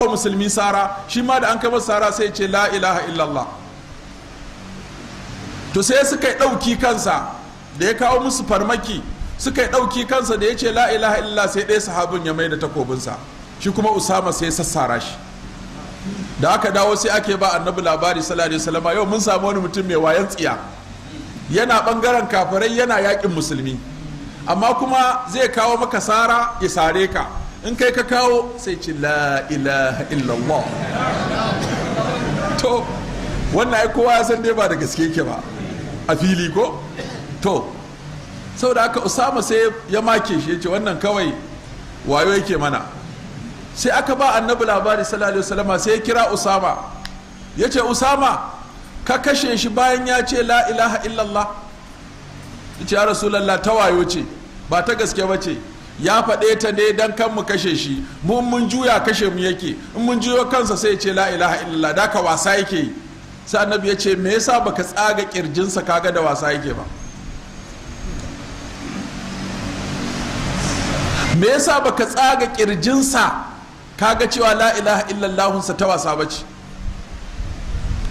wa musulmi sara, shi ma da an kai masa sara sai ce la ilaha illallah. To sai suka yi ɗauki kansa da ya kawo musu farmaki, suka yi ɗauki kansa da ya ce la ilaha illallah, sai ɗaya sahabin ya mai da takobinsa, shi kuma Usama sai ya sassara shi. Da aka dawo sai ake ba annabi labari sallallahu alaihi wasallam, yau mun samu wani mutum mai wayan tsiya, yana bangaren kafirai yana yakin musulmi, amma kuma zai kawo maka sara ya sare ka, in kai ka kawo sai ce la ilaha illallah. To wannan ai kowa ya san dai ba da gaske ke ba a fili ko. To saboda haka Usama sai ya make shi, ya ce wannan kawai wayo yake mana. Sai aka ba annabi labari sallallahu alaihi wasallam, sai ya kira Usama, ya ce Usama ka kashe shi bayan ya ce la ilaha illallah. Ya ce ya Rasulallah, ta wayo ce ba ta gaske ba ce, ya faɗe ta ne don kan mu kashe shi, mun juya kashe mu yake, in mun juyo kansa sai ya ce la ilaha illallah, da ka wasa yake yi. Sai annabi ya ce me yasa baka tsaga kirjinsa kaga da wasa yake ba, me yasa baka tsaga kirjinsa kaga cewa la ilaha illallahunsa ta wasa bace.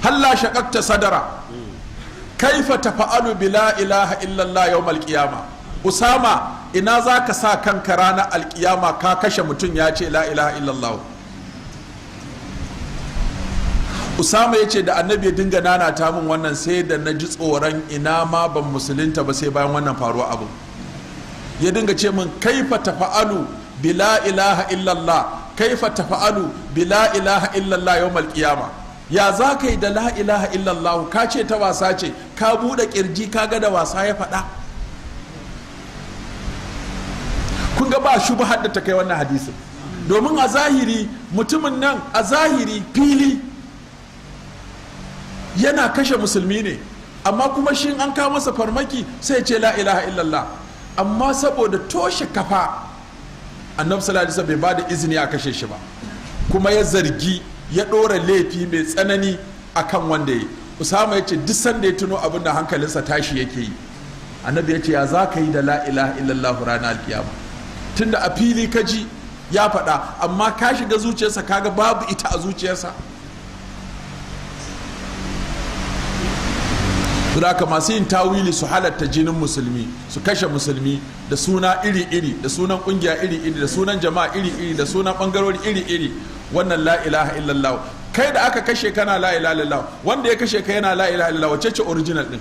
halla shaqaqta sadara kaifa tafa'alu bi la ilaha illallah yawmal qiyama. Usama, ina za ka sa kanka ranar alkiyama ka kashe mutum ya ce la ilaha illallah. Usama ya ce da annabi ya dinga nanata min wannan, sai da na ji tsoron ina ma ban musulunta ba sai bayan wannan faruwa abu. Ya dinga ce min kaifa tafa'alu bi la ilaha illallah, kaifa tafa'alu bi la ilaha illallah yawmal qiyama. Ya za ka yi da la ilaha illallah, ka ce ta wasa ce, ka buɗe ƙirji ka ga da wasa ya faɗa. Kun ga ba shubhar da ta kai wannan hadisin, domin a zahiri mutumin nan a zahiri fili yana kashe musulmi ne, amma kuma shi an kawo masa farmaki sai ce la ilaha illallah. Amma saboda toshe kafa, annabi sallallahu alaihi wasallam bai bada izini a kashe shi ba, kuma ya zargi, ya ɗora laifi mai tsanani akan wanda ya yi. Usama ya ce duk sanda ya tuno abin da hankalinsa tashi yake yi. Annabi ya ce ya za ka yi da la ilaha illallah ranar alkiyama, tunda a fili ka ji ya faɗa, amma ka shiga zuciyarsa kaga babu ita a zuciyarsa. Haka masu yin tawili su halatta jinin musulmi, su kashe musulmi da suna iri-iri, da sunan kungiya iri-iri, da sunan jama'a iri-iri, da sunan bangarori iri-iri, wannan la ilaha illallah. Kai da aka kashe kana la ilaha illallah, wanda ya kashe ka yana la ilaha illallah, wacce ce original din?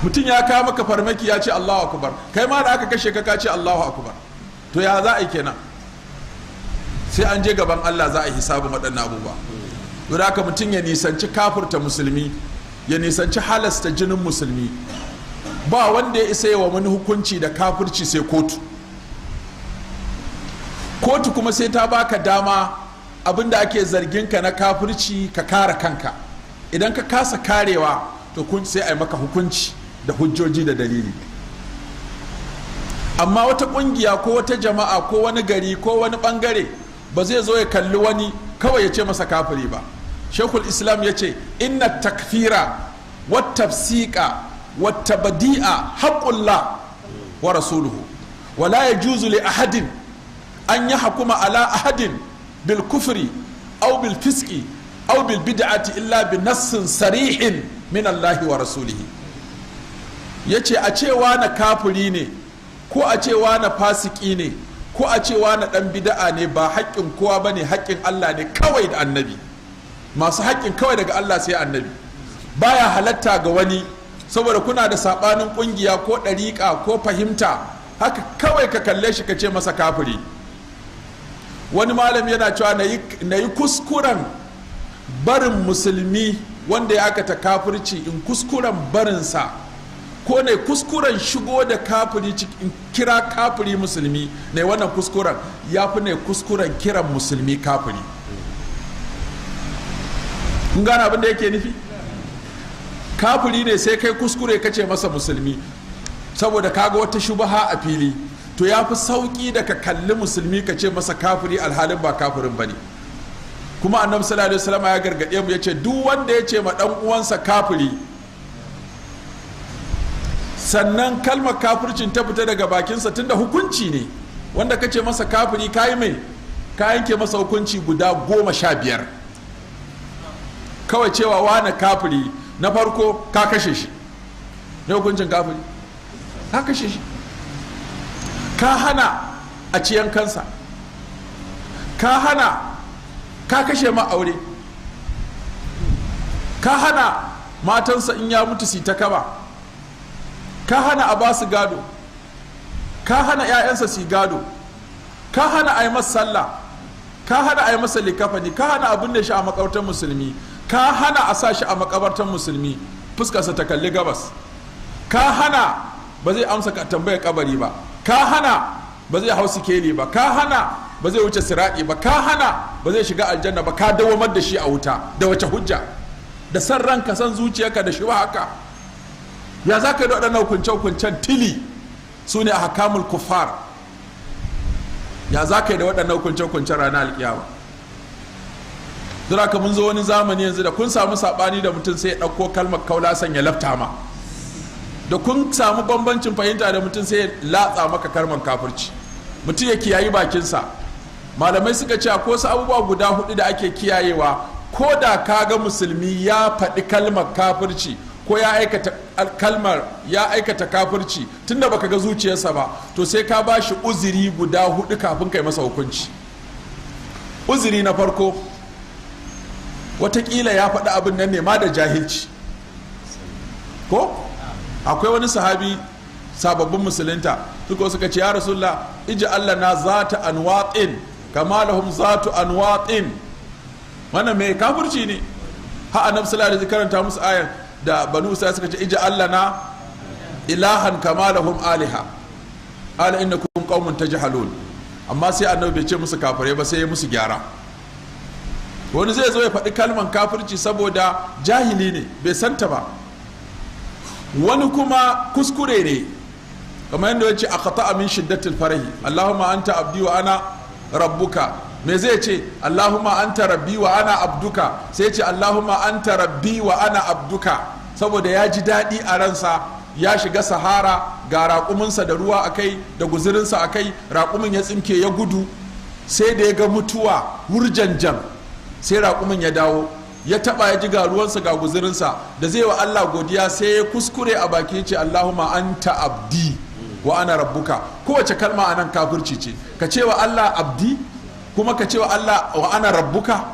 Mutum ya kawo maka farmaki ya ce Allahu akbar, kai ma da aka kashe ka ce Allahu akbar, to ya za a yi kenan? Sai an je gaban Allah za a yi hisabin waɗannan abubuwa. Don haka mutum ya nisanci kafurta musulmi, ya nisanci halasta jinin musulmi. Ba wanda ya isa yawa wani hukunci da kafirci sai kotu. Kotu kuma sai ta baka dama abinda ake zargin ka na kafirci ka kare kanka. Idan ka kasa karewa to sai a yi maka hukunci da hujjoji da dalili. Amma wata kungiya ko wata jama'a ko wani gari ko wani bangare ba zai zo ya kalli wani kawai ya ce masa kafiri ba. Shekul Islam ya ce inna takfira wa tafsika wa tabdi'a haqqullah wa rasuluhu wa la yajuzu li ahadin an yahkuma ala ahadin bil kufri aw bil fisqi aw bil bid'ati illa bi nassin sarihin min Allah wa rasulihi. Yace a cewa na kafiri ne, ko a cewa na fasiki ne, ko a cewa na dan bid'a ne, ba haƙƙin kowa bane, haƙƙin Allah ne kawai da annabi. Masu haƙƙin kawai daga Allah sai annabi. Baya halatta ga wani saboda kuna da saɓanin ƙungiya ko ɗariƙa ko fahimta, haka kawai ka kalle shi ka ce masa kafiri. Wani malami yana cewa na yi kuskuren barin musulmi wanda ya aikata kafirci, in kuskuren barinsa, ko ne kuskuren shigo da kafiri in kira kafiri musulmi, ne wannan kuskuren ya fi ne kuskuren kiran musulmi kafiri. Kun gane abin da yake nufi? Kafiri ne sai kai kuskure kace masa musulmi saboda kaga wata shubaha a fili, to ya fi sauki da ka kalli musulmi ka ce masa kafiri alhalin ba kafirin bane. Kuma annabi sallallahu alaihi wasallam ya gargade mu, yace duk wanda ya ce ma dan uwansa kafiri sannan kalmar kafircin ta fita daga bakinsa, tunda hukunci ne, wanda kace masa kafiri kayi mai ka yanke masa hukunci guda 15 kawai cewa wani kafiri na farko ka kashe shi. ne hukuncin kafiri? ka kashe shi. ka hana a ciyan kansa, ka hana ka kashe ma aure, ka hana matansa in ya mutu si ta kaba, ka hana a ba su gado, ka hana 'ya'yansa su gado, ka hana a yi masa sallah, ka hana a yi masa likafani, ka hana abin da shi a makabartar musulmi, ka hana a sa shi a makabartar musulmi fuskarsa ta kalli gabas, ka hana ba zai amsa tambayar kabari ba, ka hana ba zai hau sikeli ba, ka hana ba zai wuce siraɗi ba, ka hana ba zai shiga aljanna ba, ka dawamar da shi a wuta. Da wace hujja? da san ranka, san zuciyarka, da shi ba haka. ya za ka yi da waɗannan hukunce-hukuncen tili su ne a hakamul kufar? ya za ka yi da waɗannan hukunce-hukuncen ranar alkiyama? zira ka mun zo wani zamani yanzu da kun samu saɓani da mutum sai ya ɗauko kalmar kaulasan ya lafta ma, da kun samu bambancin fahimta da mutum sai ya latsa maka kalmar kafirci. mutum ya kiyayi bakinsa. malamai suka ce ko su abubuwa guda 4 da ake kiyayewa, ko da ka ga musulmi ya faɗi kalmar kafirci ko ya aikata kafirci tunda baka ga zuciyarsa ba, to sai ka ba shi uzuri guda 4 kafin kai masa hukunci. uzuri na farko, watakila ya faɗi abin nan ne ma da jahilci. ko akwai wani sahabi sababbin musulunta suka ce ya rasulullah iji Allah na zata anwatin kama lahum zatu anwatin. wannan mai kafirci ne. ha annabi sallallahu alaihi karanta musu ayar da banu Isra'ila suka ce iji Allah na ilahan kama lahum aliha ala innakum qaumun tajhalun. amma sai annabi bai ce musu kafire ba, sai ya musu gyara. wani zai zo ya faɗi kalman kafirci saboda jahili ne, bai santa ba. wani kuma kuskure ne, kamar yadda ya ce a khata min shiddatil farahi Allahumma anta abdi wa ana rabbuka. me zai ce? Allahumma anta rabbi wa ana abduka, sai ce Allahumma anta rabbi wa ana abduka, saboda ya ji daɗi a ransa. ya shiga sahara ga raƙuminsa da ruwa a kai da guzurinsa a kai, raƙumin ya tsinke ya gudu, sai da ya ga mutuwa wurjanjan, sai raƙumin ya dawo ya taɓa, ya ji ga ruwansa ga guzurinsa, da zai wa Allah godiya sai ya kuskure a baki ce Allahumma anta abdi wa ana rabbuka. kowace kalma a nan kafirci ce, ka ce wa Allah abdi kuma ka ce wa Allah wa ana rabbuka.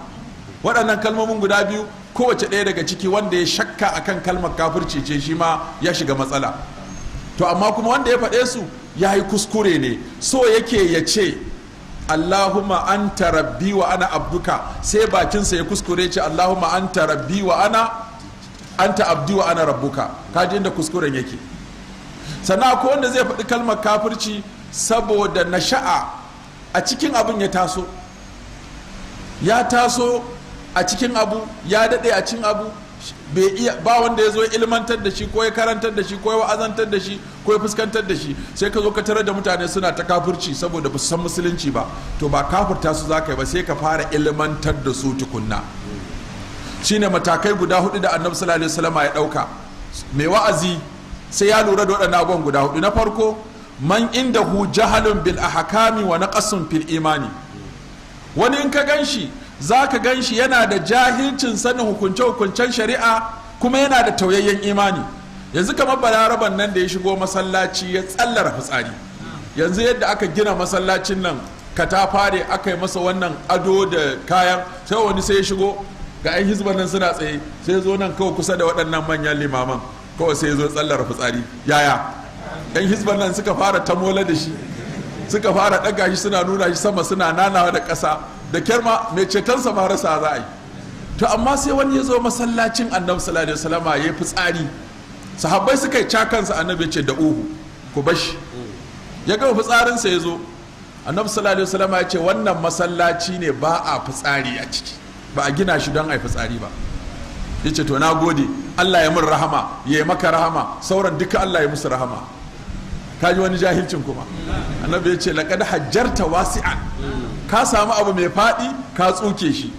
waɗannan kalmomin guda biyu, kowace ɗaya daga ciki wanda ya shakka akan kalmar kafirci ce, shi ma ya shiga matsala. to amma kuma wanda ya faɗe su ya yi kuskure ne, so yake ya ce Allahumma anta rabbi wa ana abduka, sai bakinsa ya kuskure ce Allahumma anta rabbi wa anta abdi wa ana rabbuka. kaji inda kuskuren yake. sannan ko wanda zai faɗi kalmar kafirci saboda nasha'a a cikin abin ya taso a cikin abu, ya daɗe a cikin abu, bai iya, ba wanda ya zo ilmantar da shi ko ya karantar da shi ko ya wa'azantar da shi ko ya fuskantar da shi, sai ka zo ka tarar da mutane suna ta kafirci saboda ba su san musulunci ba. to ba kafirta su za ka yi ba, sai ka fara ilmantar da su tukunna. shine matakai guda 4 da annabi sallallahu alaihi wasallam ya ɗauka. mai wa'azi sai ya lura da waɗannan abubuwan guda 4. na farko, man indahu jahalun bil ahkami wa naqasun fil imani. wani in ka ganshi za ka gan shi yana da jahilcin sanin hukunce-hukuncen shari'a, kuma yana da tauyayyen imani. yanzu kamar balaraban nan da ya shigo masallaci ya tsallara fitsari. yanzu yadda aka gina masallacin nan katafare, aka yi masa wannan ado da kayan, sai wani sai ya shigo ga 'yan hizban nan suna tsaye, sai zo nan kawai kusa da waɗannan manyan limaman, kawai sai ya zo tsallara fitsari. yaya 'yan hizban nan suka fara tamola da shi, suka fara ɗaga shi, suna nuna shi sama, suna nanawa da ƙasa, da kyarma mai cetonsa ma rasa za a yi. to amma sai wani ya zo masallacin annabi sallallahu alaihi wasallam ya yi fitsari, sahabbai suka yi cakansa, annabi ce da uhu ku bashi. ya gama fitsarinsa ya zo, annabi sallallahu alaihi wasallam ya ce wannan masallaci ne ba a fitsari a ciki, ba a gina shi don a yi fitsari ba. ya ce to na gode, Allah ya min rahama, ya yi maka rahama, sauran duka Allah ya musu rahama. kaji wani jahilcin kuma. annabi ya ce laqad hajjarta wasi'an, ka samu abu mai faɗi ka tsuke shi,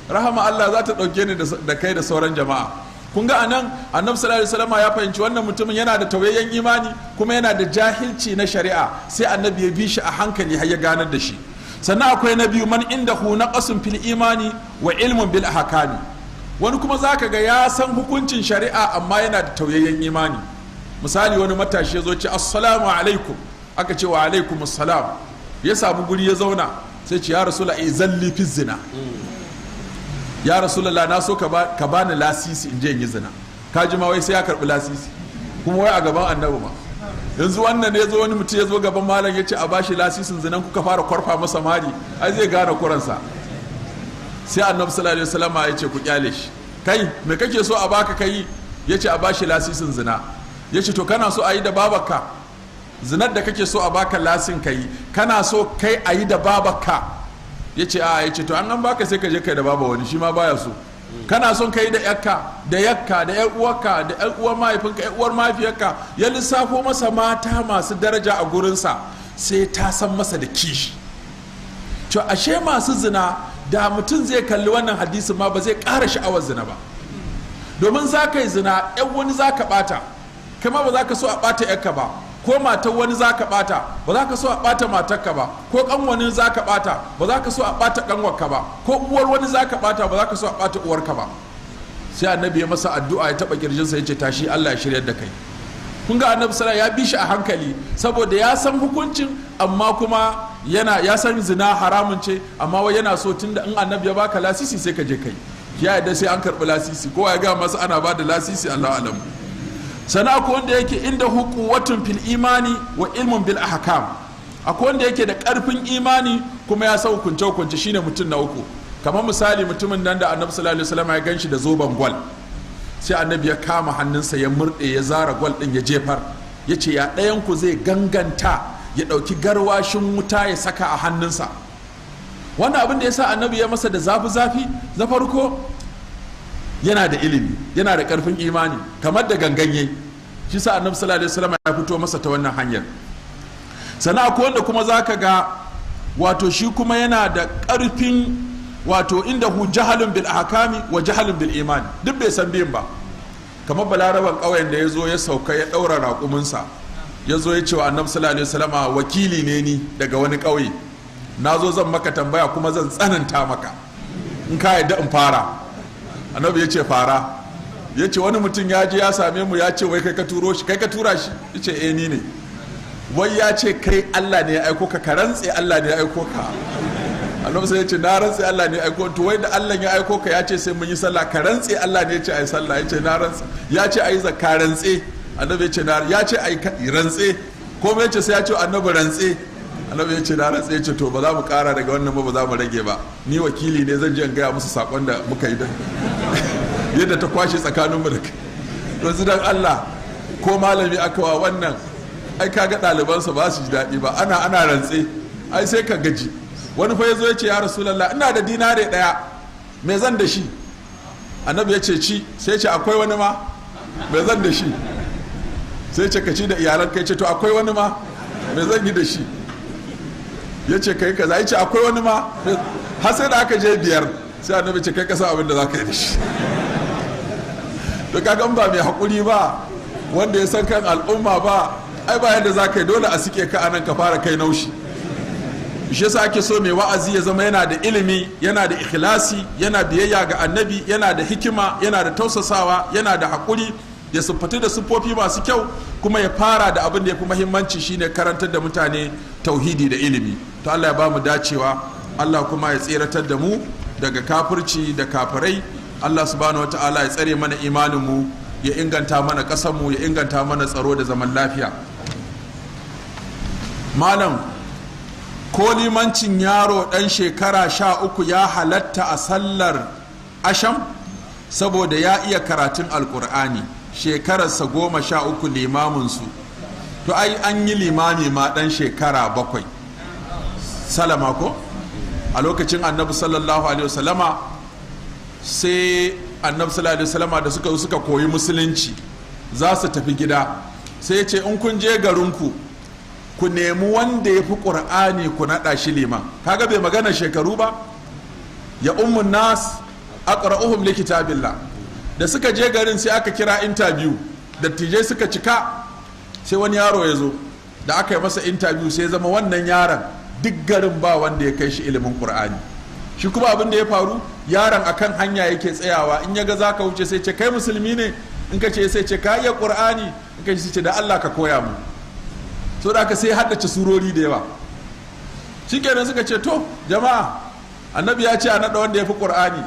rahama Allah za ta ɗauke ni da kai da sauran jama'a. kun ga anan annabi sallallahu alaihi wasallam ya fahimci wannan mutumin yana da tauyayyen imani kuma yana da jahilci na shari'a, sai annabi ya bi shi a hankali har ya ganar da shi. sannan akwai na biyu man indahu naqasun fil imani wa ilmun bil ahkami. Wani kuma zaka ga ya san hukuncin shari'a amma yana da tauyayyen imani. Misali wani matashi ya zo ce assalamu alaikum, aka ce wa alaikum assalam, ya samu guri ya zauna sai ce ya rasulullah zalli fi zina, ya rasulullah na so ka bani lasisi in je in yi zina. Kaji ma wai sai ya karbi lasisi, kuma wai a gaban annabi ma. Yanzu wannan ne zo wani mutum ya zo gaban malam ya ce a bashi lasisin zinan, kuka fara kwarfa masa mari, ai zai gane kuransa. Sai annabi sallallahu alaihi wasallam ya ce ku kyale shi, kai me kake so a baka kai? Ya ce a bashi lasisin zina. Ya ce to kana so a yi da babarka? Zinar da kake so a baka lasin kai, kana so kai a yi da babarka? Ya ce a. Ya ce to an baka sai ka je kai da baba wani, shi ma baya so. Kana son kai da yakka da yakka da yar uwarka da yar uwar mahaifinka, yar uwar mahaifiyarka. Ya lissafo masa mata masu daraja a gurinsa, sai ta san masa da kishi. To ashe masu zina, da mutum zai kalli wannan hadisi ma ba zai ƙara sha'awar zina ba. Domin za ka yi zina, yan wani za ka ɓata, kama ba za ka so a ɓata yakka ba, ko matar wani za ka ɓata, ba za ka so a ɓata matarka ba, ko ƙan wani za ka ɓata, ba za ka so a ɓata ƙanwarka ba, ko uwar wani za ka ɓata, ba za ka so a ɓata uwarka ba. Sai annabi ya masa addu'a, ya taɓa ƙirjinsa ya ce tashi, Allah ya shiryar da kai. Kun ga annabi sallallahu ya bi shi a hankali, saboda ya san hukuncin, amma kuma ya san zina haramun ce, amma wai yana so tunda in annabi ya baka lasisi sai ka je kai. Ya yadda sai an karɓi lasisi, kowa ya ga masa ana ba da lasisi, Allah alamu. Sana akwai wanda yake inda quwwatun fil imani wa ilmun bil ahkam. Akwai wanda yake da karfin imani kuma ya san hukunce shine mutum na uku. Kamar misali mutumin nan da annabi sallallahu alaihi wasallam ya ganshi da zoben gwal, sai annabi ya kama hannunsa ya murde ya zara gwal din ya jefar, ya ce ya ɗayan ku zai ganganta ya ɗauki garwashin wuta ya saka a hannunsa. Wannan abin da ya sa annabi ya masa da zafi na farko yana da ilimi, yana da karfin imani, kamar da ganganye. Shi sa annabi sallallahu alaihi wasallam ya fito masa ta wannan hanyar. Sana akwai wanda kuma zaka ga wato shi kuma yana da karfin wato inda hu jahalun bil ahkami wa jahalun bil imani, duk bai san biyun ba. Kamar balaraban ƙauyen da ya zo ya sauka ya ɗaura raƙuminsa, ya zo ya ce wa annabi sallallahu alaihi wasallam wakili ne ni daga wani ƙauye, na zo zan maka tambaya kuma zan tsananta maka, in ka yadda in fara. Annabi ya ce fara. Ya ce wani mutum ya je ya same mu ya ce wai kai ka turo shi, kai ka tura shi? Ya ce eh ni ne. Wai ya ce kai Allah ne ya aiko ka, ka rantse Allah ne ya aiko ka. Annabi sai ya ce na rantse Allah ne ya aiko, to wai da Allah ya aiko ka ya ce sai mun yi sallah, ka rantse Allah ne ya ce ai sallah. Ya ce na rantse. Ya ce ai zakka, rantse. Annabi ya ce na, ya ce ai rantse. Ko ya ce sai ya ce annabi rantse. Annabi ya ce na rantse. Ya ce to ba za mu kara daga wannan ba za mu rage ba, ni wakili ne, zan je in gaya musu sakon da muka yi da yadda ta kwashe tsakaninmu da kai. Yanzu dan Allah ko malami aka wa wannan, ai kaga ɗalibansa ba su ji daɗi ba, ana rantse, ai sai ka gaji. Wani fa ya zo ya ce ya Rasulallah ina da dinare ɗaya, me zan da shi? Annabi ya ce ci, sai ce akwai wani ma, me zan da shi? Sai ce ka ci da iyalan kai, ce to akwai wani ma, me zan yi da shi? Ya ce kai kaza, ya ce akwai wani ma, har sai da aka je 5, sai annabi ce kai kasa abin da za ka yi da shi. To kagan ba mai haƙuri ba, wanda ya san kan al'umma ba, ai ba yadda za ka yi, dole a sike ka anan ka fara kai naushi. Shi yasa ake so mai wa'azi ya zama yana da ilimi, yana da ikhlasi, yana biyayya ga annabi, yana da hikima, yana da tausasawa, yana da haƙuri, ya siffatu da siffofi masu kyau, kuma ya fara da abin da ya fi muhimmanci shine karantar da mutane tauhidi da ilimi. To Allah ya ba mu dacewa, Allah kuma ya tseratar da mu daga kafirci da kafirai. Allah subhanahu wata'ala ya tsare mana imaninmu, ya inganta mana ƙasarmu, ya inganta mana tsaro da zaman lafiya. Malam, ko limancin yaro ɗan shekara 13 ya halatta a sallar asham saboda ya iya karatun alkur'ani, shekararsa 13 limaminsu. To ai an yi limami ma ɗan shekara 7, salama ko? A lokacin annabi sallallahu alaihi wasallama, sai annabi sallallahu alaihi wasallama da suka koyi musulunci za su tafi gida, sai ce in kun je garinku ku nemi wanda ya fi ƙur'ani ku naɗa shi liman. Kaga bai magana shekaru ba, ya ummun nas aqra'uhum li kitabillah. Da suka je garin sai aka kira interview, dattijai suka cika, sai wani yaro ya zo, da aka yi masa interview sai zama wannan yaron duk garin ba wanda ya kai shi ilimin Qur'ani. Shi kuma abin da ya faru, yaron akan hanya yake tsayawa, in ya ga za ka wuce sai ce kai musulmi ne, in ka ce sai ce ka iya Qur'ani, in ka ce da Allah ka koya mu. So da aka sai haddace surori da yawa. Shikenan suka ce to jama'a, annabi ya ce a naɗa wanda ya fi Qur'ani,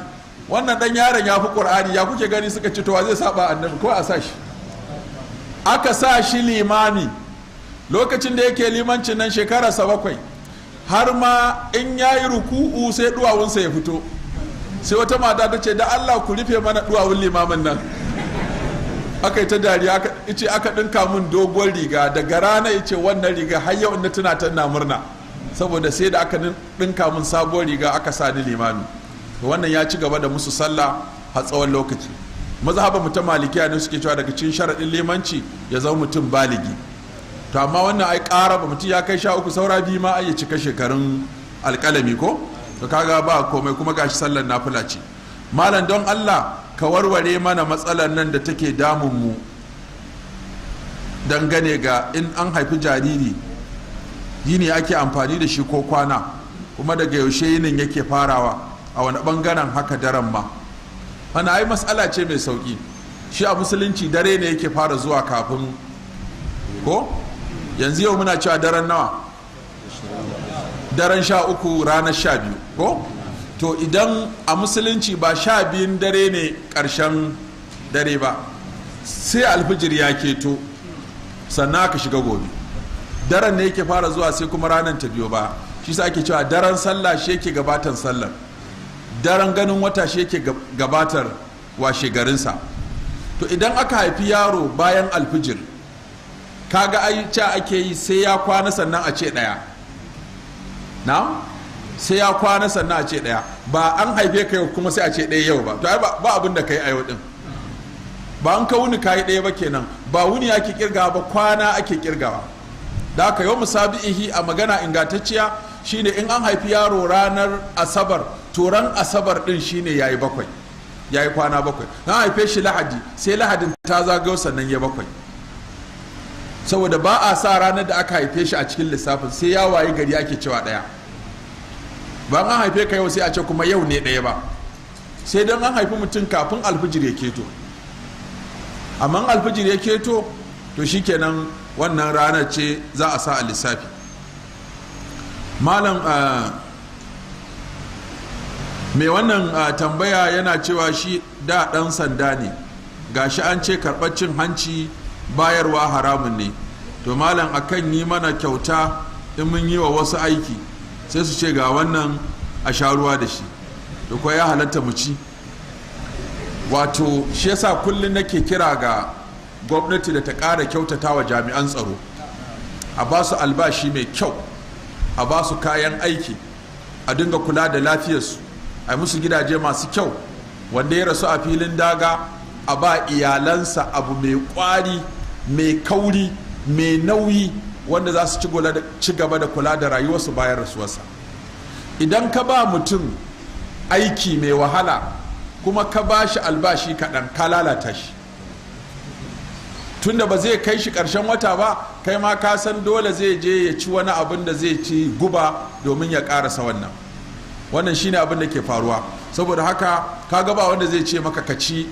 wannan ɗan yaron ya fi Qur'ani, ya kuke gani? Suka ce to wa zai saba annabi, ko a sa shi. Aka sa shi limami, lokacin da yake limancin nan shekararsa 7, har ma in ya yi ruku'u sai duwawunsa ya fito. Sai wata mata ta ce da Allah ku rufe mana duwawun limamin nan. Aka yi ta dariya, aka ɗinka mun doguwar riga, daga rana ya ce wannan riga har yau na tuna ta na murna, saboda sai da aka ɗinka mun sabuwar riga aka sa ni limami. Wannan ya ci gaba da musu sallah har tsawon lokaci. Mazhaban mutum malikiya ne suke cewa daga cikin sharaɗin limanci ya zama mutum baligi. To amma wannan ai ƙara ba, mutum ya kai 13 saura 2 ma ai ya cika shekarun alƙalami ko? To kaga ba komai, kuma gashi sallar nafila ce. Malam don Allah ka warware mana matsalar nan da take damun mu dangane ga in an haifi jariri yini ake amfani da shi ko kwana, kuma daga yaushe yinin yake farawa, a wani bangaren haka daren ma. Wannan ai matsala ce mai sauki. Shi a musulunci dare ne yake fara zuwa kafin ko? Yanzu yau muna cewa daren nawa? Daren 13 ranar 12 ko? To idan a musulunci ba 12 dare ne ƙarshen dare ba, sai alfijir ya keto sannan aka shiga gobe. Daren ne yake fara zuwa sai kuma ranar ta biyo ba. Shi sa ake cewa daren sallah shi yake gabatar sallar, daren ganin wata shi yake gabatar washe garinsa. To idan aka haifi yaro bayan alfijir, kaga ai ca ake yi sai ya kwana sannan a ce ɗaya. Na? Sai ya kwana sannan a ce ɗaya. Ba an haife ka yau kuma sai a ce ɗaya yau ba. To ai ba abin da ka yi a yau ɗin. Ba an ka wuni ka yi ɗaya ba kenan. Ba wuni ake kirgawa ba, kwana ake kirgawa. Da aka yau musabi'ihi a magana ingantacciya shine in an haifi yaro ranar asabar, to ran asabar ɗin shine yayi 7, yayi kwana 7. Na haife shi lahadi, sai lahadin ta zagayo sannan ya 7. Saboda ba a sa ranar da aka haife shi a cikin lissafin, sai ya wayi gari ake cewa ɗaya. Ba an haife ka yau sai a ce kuma yau ne ɗaya ba, sai don an haifi mutum kafin alfijir ya keto. Amma alfijir ya keto to shikenan wannan ranar ce za a sa a lissafi. Malam mai wannan tambaya yana cewa shi da ɗan sanda ne, gashi an ce karɓar cin hanci bayarwa haramun ne. To malam akan yi mana kyauta in mun yi wa wasu aiki sai su ce ga wannan a sha ruwa da shi, to kuwa ya halatta mu ci. Wato shi yasa kullum nake kira ga gwamnati da ta ƙara kyautata wa jami'an tsaro, a ba su albashi mai kyau, a ba su kayan aiki, a dinga kula da lafiyarsu, a musu gidaje masu kyau. Wanda ya rasu a filin daga a ba iyalansa abu mai kwari, mai kauri, mai nauyi, wanda za su ci gaba da kula da rayuwarsu bayan rasuwarsa. Idan ka ba mutum aiki mai wahala kuma ka ba shi albashi kaɗan, ka lalata shi. Tunda ba zai kai shi ƙarshen wata ba, kai ma ka san dole zai je ya ci wani abin da zai ci guba domin ya ƙarasa wannan shine abin da ke faruwa. Saboda haka ka ba wanda zai ce maka ka ci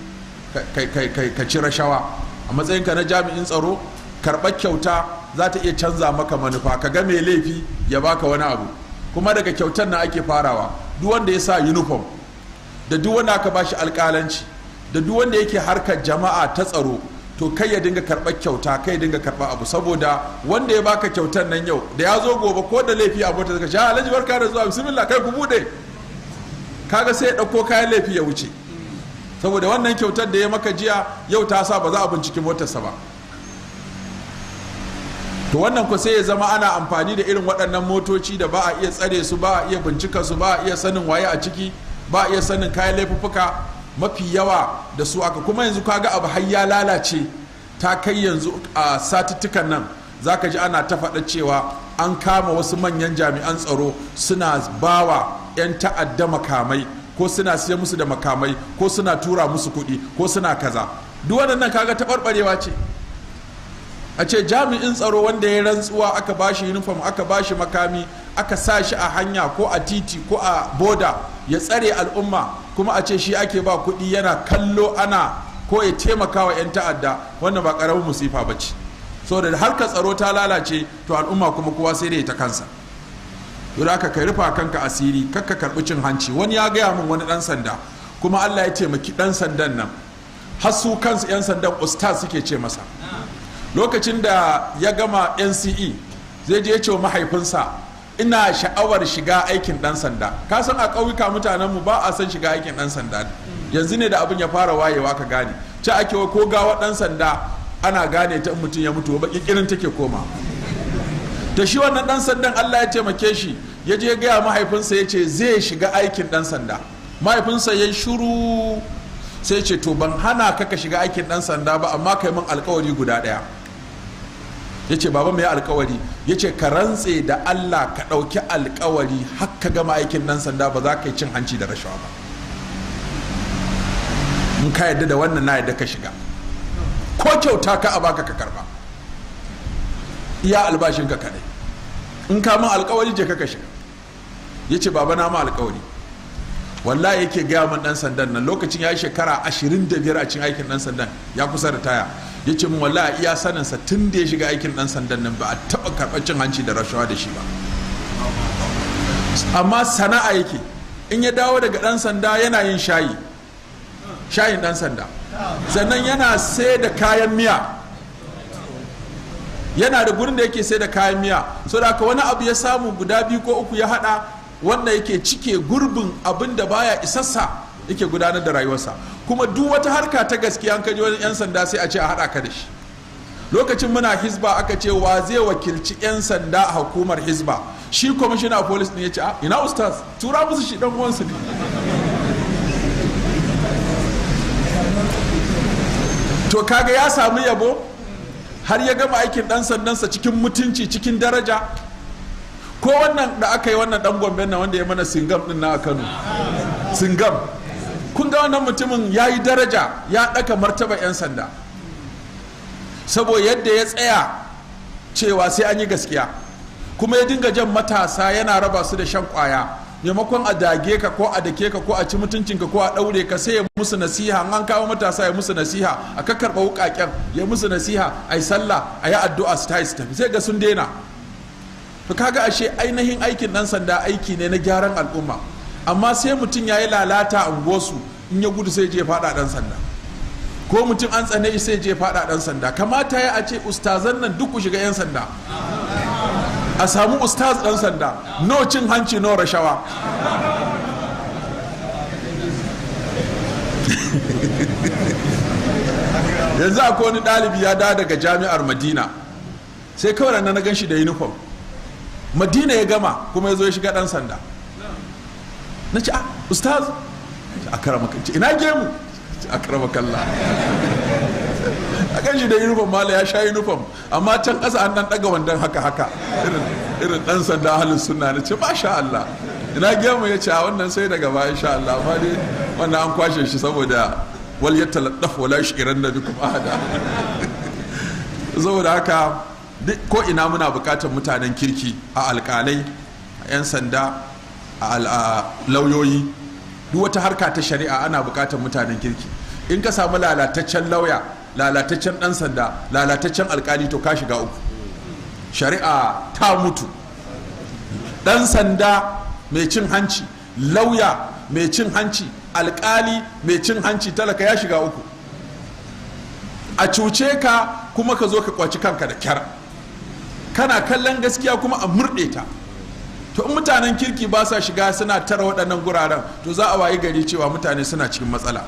rashawa. A matsayinka na jami'in tsaro, karɓar kyauta za ta iya canza maka manufa. Ka ga mai laifi ya baka wani abu, kuma daga kyautar na ake farawa. Duk wanda ya sa uniform, da duk wanda aka bashi alƙalanci, da duk wanda yake harkar jama'a ta tsaro, to kai ya dinga karɓar kyauta, kai ya dinga karɓar abu. Saboda wanda ya baka kyautar nan yau, da ya zo gobe ko da laifi a mota zaka sha alhaji barka da zuwa, bismillah kai ku bude, kaga sai ya ɗauko kayan laifi ya wuce. Saboda wannan kyautar da ya maka jiya yau ta sa ba za a binciki motarsa ba. To wannan ku sai ya zama ana amfani da irin waɗannan motoci da ba a iya tsare su, ba a iya bincika su, ba a iya sanin waye a ciki, ba a iya sanin kayan laifuffuka. Mafi yawa da su aka, kuma yanzu kaga abu har ya lalace, ta kai yanzu a satuttukan nan zaka ji ana ta faɗa cewa an kama wasu manyan jami'an tsaro suna bawa 'yan ta'adda makamai, ko suna siya musu da makamai, ko suna tura musu kuɗi, ko suna kaza. Duk wannan kaga taɓarɓarewa ce. A ce jami'in tsaro wanda ya rantsuwa aka bashi uniform, aka bashi makami, aka sa shi a hanya ko a titi ko a boda ya tsare al'umma, kuma a ce shi ake ba kuɗi yana kallo ana ko ya taimaka wa 'yan ta'adda, wannan ba ƙaramin musifa ba ce. saboda da harkar tsaro ta lalace to al'umma kuma kowa sai dai ta kansa. yau aka kai rufa kanka asiri, kakka karɓi cin hanci. Wani ya gaya min wani ɗan sanda, kuma Allah ya taimaki ɗan sandan nan har su kansu 'yan sandan ustaz suke ce masa. Lokacin da ya gama NCE zai je ce wa mahaifinsa, ina sha'awar shiga aikin ɗan sanda. Ka san a ƙauyuka mutanenmu ba a san shiga aikin ɗan sanda, yanzu ne da abin ya fara wayewa ka gane. Ce ake ko gawa ɗan sanda ana gane ta mutum ya mutu ba ƙirƙirin take koma. Da shi wannan ɗan sandan Allah ya taimake shi, ya je gaya mahaifinsa ya ce zai shiga aikin ɗan sanda. Mahaifinsa ya shuru sai ce to ban hana ka shiga aikin ɗan sanda ba, amma kai min alkawari guda ɗaya. Ya ce baba mai alkawari? Ya ce ka rantse da Allah ka ɗauki alkawari har ka gama aikin ɗan sanda ba za ka yi cin hanci da rashawa ba. In ka yadda da wannan na yadda ka shiga, ko kyauta ka a baka ka karba, iya albashinka kadai. In ka min alkawari je ka shiga. Ya ce baba na ma alkawari. Wallahi yake gaya min ɗan sandan nan, lokacin ya yi shekara 25 a cikin aikin ɗan sandan, ya kusa da taya. Ya ce min wallahi iya saninsa tun da ya shiga aikin ɗan sandan nan ba a taɓa karɓar cin hanci da rashawa da shi ba. Amma sana'a yake, in ya dawo daga ɗan sanda yana yin shayin ɗan sanda, sannan yana sai da kayan miya, yana da gurin da yake sai da kayan miya. So da wani abu ya samu guda 2 ko 3 ya haɗa, wanda yake cike gurbin abin da baya isassa, yake gudanar da rayuwarsa. Kuma duk wata harka ta gaskiya an kaji wani 'yan sanda sai a ce a haɗa ka da shi. Lokacin muna Hizba aka ce wa zai wakilci 'yan sanda a hukumar Hizba, shi kwamishina polis ne ya ce ina ustaz, tura musu shi dan uwansu ne. To kaga ya samu yabo har ya gama aikin dan sandansa cikin mutunci, cikin daraja. Ko wannan da aka yi wannan dan Gombe na wanda ya mana singam din na Kano, singam, kun ga wannan mutumin ya yi daraja, ya ɗaka martaba 'yan sanda saboda yadda ya tsaya cewa sai an yi gaskiya, kuma ya dinga jan matasa yana raba su da shan kwaya. Maimakon a dage ka ko a dake ka ko a ci mutuncinka ko a ɗaure ka, sai ya musu nasiha. An kawo matasa ya musu nasiha, a kakkarɓa wuƙaƙen ya musu nasiha, a yi sallah, a yi addu'a, su tafi, sai ga sun daina. To kaga ashe ainihin aikin ɗan sanda aiki ne na gyaran al'umma. Amma sai mutum ya yi lalata a unguwarsu, in ya gudu sai je faɗa ɗan sanda, ko mutum an tsane sai je faɗa ɗan sanda. Kamata ya a ce ustazan nan duk ku shiga 'yan sanda, a samu ustaz ɗan sanda, no cin hanci no rashawa. Yanzu akwai wani ɗalibi ya dawo daga jami'ar Madina, sai kawai na gan shi da uniform Madina ya gama, kuma ya zo ya shiga ɗan sanda. Na ce ustaz, a karama kan ce ina gemu, a karama kalla. A kan shi da uniform mala ya sha uniform, amma can ƙasa an ɗan ɗaga wandan haka irin ɗan sanda ahalin sunna. Na ce masha Allah, ina gemu? Ya ce a wannan sai daga baya insha Allah, amma dai wannan an kwashe shi saboda wal yataladdaf wala yushiranna bikum ahada. Saboda haka ko ina muna bukatar mutanen kirki, a alkalai, a 'yan sanda, a lauyoyi, duk wata harka ta shari'a ana bukatar mutanen kirki. In ka samu lalataccen lauya, lalataccen dan sanda, lalataccen alkali, to ka shiga uku, shari'a ta mutu. Dan sanda mai cin hanci, lauya mai cin hanci, alkali mai cin hanci, talaka ya shiga uku. A cuce ka kuma ka zo ka kwaci kanka da kyar, kana kallon gaskiya kuma a murɗe ta. To in mutanen kirki ba sa shiga suna tara waɗannan guraren, to za a wayi gari cewa mutane suna cikin matsala.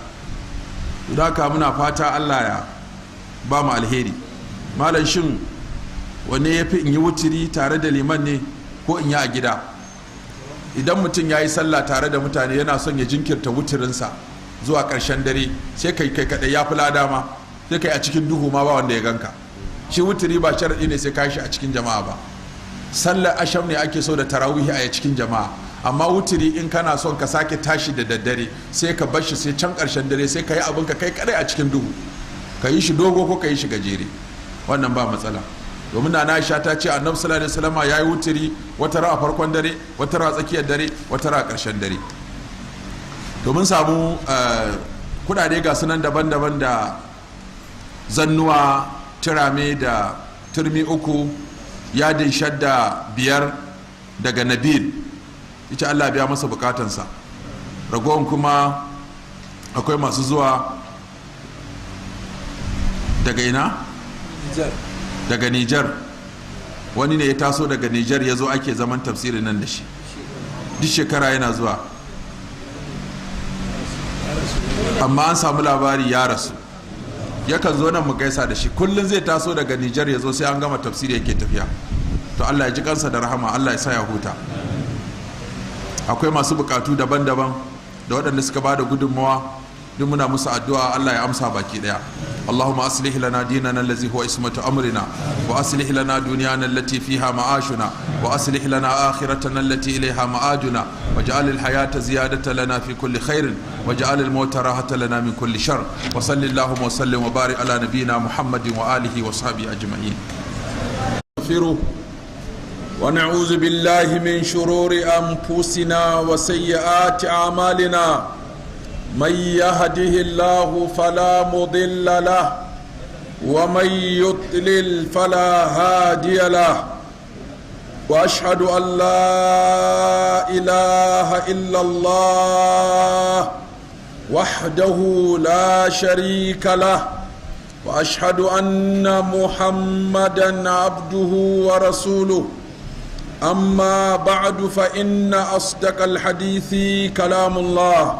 Don haka muna fata Allah ya ba mu alheri. Malam, shin wanne ya fi, in yi wutiri tare da liman ne ko in yi a gida? Idan mutum ya yi sallah tare da mutane yana son ya jinkirta wutirinsa zuwa ƙarshen dare, sai kai kaɗai ya fi lada ma, sai kai a cikin duhu ma ba wanda ya ganka. Shi wutiri ba sharaɗi ne sai ka shi a cikin jama'a ba. Sallar asham ne ake so da tarawihi a cikin jama'a, amma wutiri in kana son ka sake tashi da daddare sai ka bar shi sai can ƙarshen dare, sai ka yi abin ka kai kadai a cikin duhu, ka yi shi dogo ko ka yi shi gajere, wannan ba matsala. domin na Aisha ta ce annabi sallallahu alaihi wasallama yayi wutiri wata ra a farkon dare, wata ra a tsakiyar dare, wata ra a ƙarshen dare. domin samu kudade ga sunan daban-daban da zannuwa, turame da turmi 3, yadin shadda 5 daga Nabil, ita Allah biya masa bukatansa. Ragowar kuma akwai masu zuwa daga ina? Daga Nijar. Wani ne ya taso daga Nijar ya zo ake zaman tafsirin nan da shi, duk shekara yana zuwa, amma an samu labari ya rasu. Yakan zo nan mu gaisa da shi, kullum zai taso daga Nijar ya zo sai an gama tafsiri yake tafiya. To Allah ya ji kansa da rahama, Allah ya sa ya huta. Akwai masu bukatu daban-daban da waɗanda suka ba da gudunmawa, duk muna musu addu'a Allah ya amsa baki daya. اللهم أصلح لنا ديننا الذي هو عصمة أمرنا، وأصلح لنا دنيانا التي فيها معاشنا، وأصلح لنا آخرتنا التي إليها معادنا، واجعل الحياة زيادة لنا في كل خير، واجعل الموت راحة لنا من كل شر، وصل اللهم وسلم وبارك على نبينا محمد وآله وصحبه أجمعين. ونعوذ بالله من شرور أنفسنا وسيئات أعمالنا، من يهده الله فلا مضل له ومن يضلل فلا هادي له، واشهد ان لا اله الا الله وحده لا شريك له، واشهد ان محمدا عبده ورسوله. اما بعد، فان اصدق الحديث كلام الله،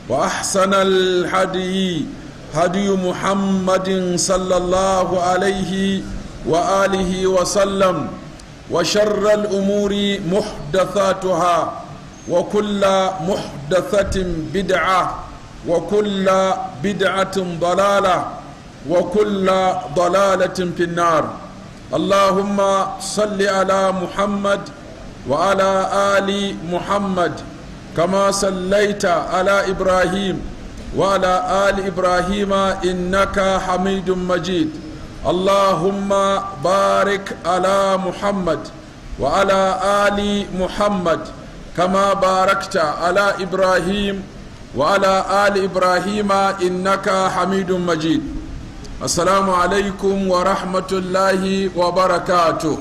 وأحسن الهدي هدي محمد صلى الله عليه وآله وسلم، وشر الأمور محدثاتها، وكل محدثة بدعة، وكل بدعة ضلالة، وكل ضلالة في النار. اللهم صل على محمد وعلى آل محمد كما صليت على إبراهيم وعلى آل إبراهيم إنك حميد مجيد. اللهم بارك على محمد وعلى آل محمد كما باركت على إبراهيم وعلى آل إبراهيم إنك حميد مجيد. السلام عليكم ورحمة الله وبركاته.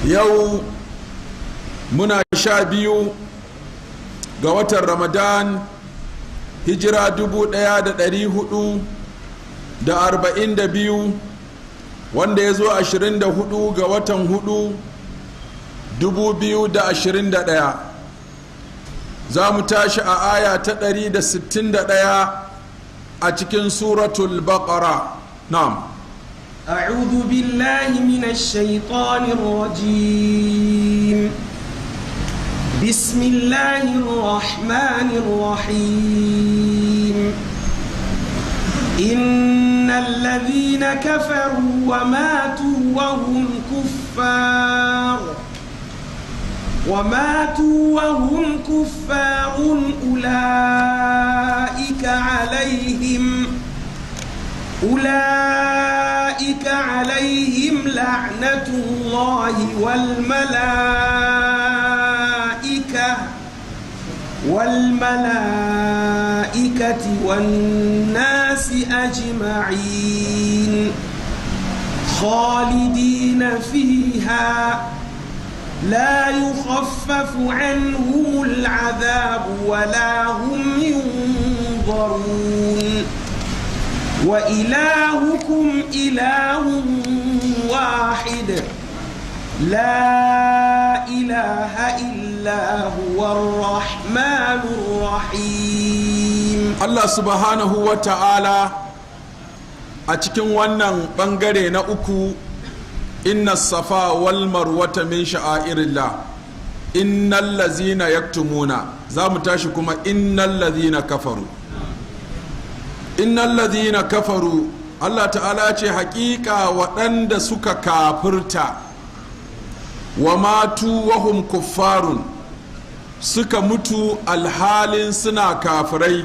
يوم muna 12 ga watan Ramadan, hijira 1442, wanda ya zo 24 ga watan 4 2021. za mu tashi a aya ta 161 a cikin suratul baqara. na'am. أعوذ بالله من الشيطان الرجيم. بسم الله الرحمن الرحيم. إن الذين كفروا وماتوا وهم كفار أولئك عليهم لعنة الله والملائكة والناس أجمعين خالدين فيها لا يخفف عنهم العذاب ولا هم ينظرون وإلهكم إله واحد لا إله إلا هو الرحمن الرحيم. الله سبحانه وتعالى أتكن ونن بنغري نأكو إن الصفا والمروة من شعائر الله إن الذين يكتمون زامتاشكما إن الذين كفروا innal ladhina kafaru, Allah ta'ala ce hakika waɗanda suka kafirta, wa matu wahum kuffarun, suka mutu alhalin suna kafirai,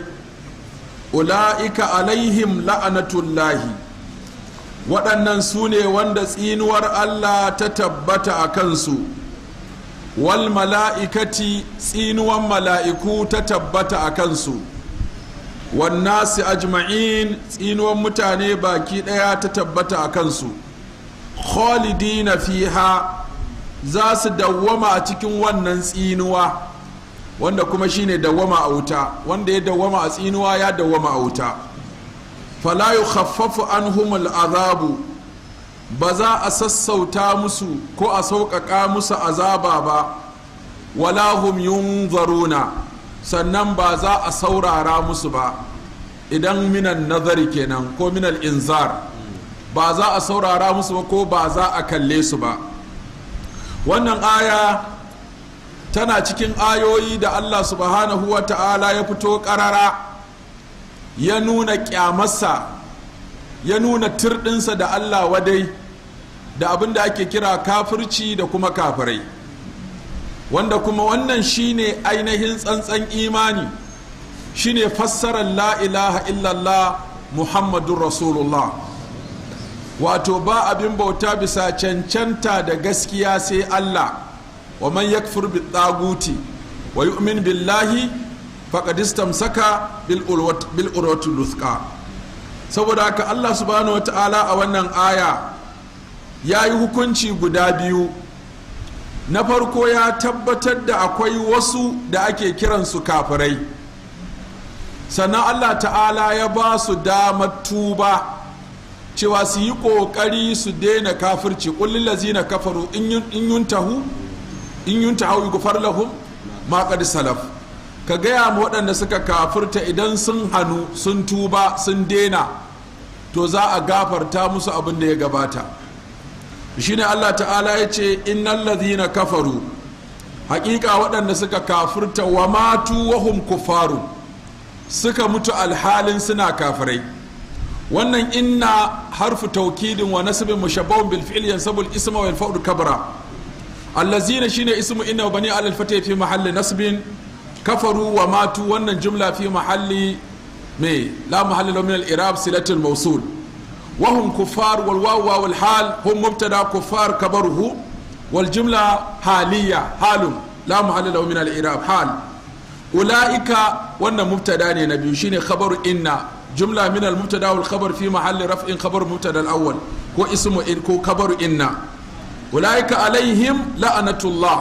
ula'ika alaihim la'anatullahi, waɗannan su ne wanda tsinuwar Allah ta tabbata a kansu, wal mala'ikati tsinuwan mala'iku ta tabbata a kansu, wan nasi ajma'in tsinuwan mutane baki ɗaya ta tabbata a kansu, khalidina fiha za su dawwama a cikin wannan tsinuwa, wanda kuma shine dawwama a wuta, wanda ya dawwama a tsinuwa ya dawwama a wuta. fala yukhaffafu anhumul azabu, ba za a sassauta musu ko a sauƙaƙa musu azaba ba, wala hum yunzaruna, sannan ba za a saurara musu ba, idan minan nazari kenan ko minal inzar, ba za a saurara musu ba ko ba za a kalle su ba. wannan aya tana cikin ayoyi da Allah subhanahu wa ta'ala ya fito ƙarara, ya nuna ƙyamarsa, ya nuna tirɗinsa da Allah wadai da abin da ake kira kafirci da kuma kafirai, wanda kuma wannan shine ainihin tsantsan imani, shine fassarar la ilaha illallah muhammadun rasulullah, wato ba abin bauta bisa cancanta da gaskiya sai Allah, wa man yakfur bi taguti wa yu'min billahi faqad istamsaka bil urwatil wuthqa. saboda haka Allah subhanahu wataala a wannan aya ya yi hukunci guda biyu. Na farko ya tabbatar da akwai wasu da ake kiransu kafirai, sannan Allah ta'ala ya ba su damar tuba, cewa su yi ƙoƙari su daina kafirci. ƙullin lazina kafaru in yuntahu yughfar lahum ma qad salaf. ka gaya ma waɗanda suka kafirta idan sun hannu sun tuba sun daina, to za a gafarta musu abin da ya gabata. shine Allah ta'ala ya ce innal ladhina kafaru, haƙiƙa waɗanda suka kafirta wa matu wa hum kuffaru, suka mutu alhalin suna kafirai. wannan inna harfu taukidin wa nasbin mushabbahun bil fi'l yansabu al isma wa yarfa'u kabra. allazina shine ismu inna wa bani al fatih fi mahalli nasbin, kafaru wa matu wannan jumla fi mahalli me la mahalli min al i'rab silatul mawsul. وهم كفار والواو والحال هم مبتدا كفار كبره والجملة حالية حال لا محل له من الإعراب حال. أولئك وأن مبتدا نبي شيني خبر إن جملة من المبتدا والخبر في محل رفع خبر مبتدا الأول هو اسم إن هو خبر إن. أولئك عليهم لعنة الله.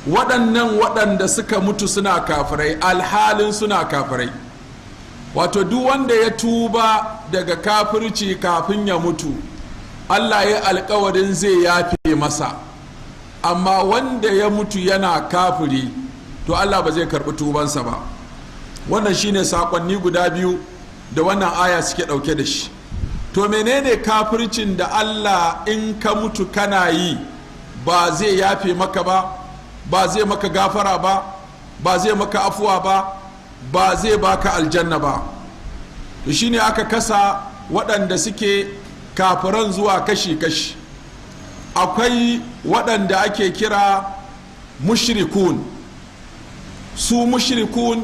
waɗanda suka mutu suna kafirai alhalin suna kafirai, wato duk wanda ya tuba daga kafirci kafin ya mutu Allah ya alkawarin zai yafe masa, amma wanda ya mutu yana kafiri to Allah ba zai karɓi tubansa ba. wannan shine sakonni guda biyu da wannan aya suke ɗauke da shi. to menene kafircin da Allah in ka mutu kana yi ba zai yafe maka ba zai maka gafara ba zai maka afuwa ba zai baka aljanna ba? to shine aka kasa waɗanda suke kafiran zuwa kashi-kashi. akwai waɗanda ake kira mushrikun. mushrikun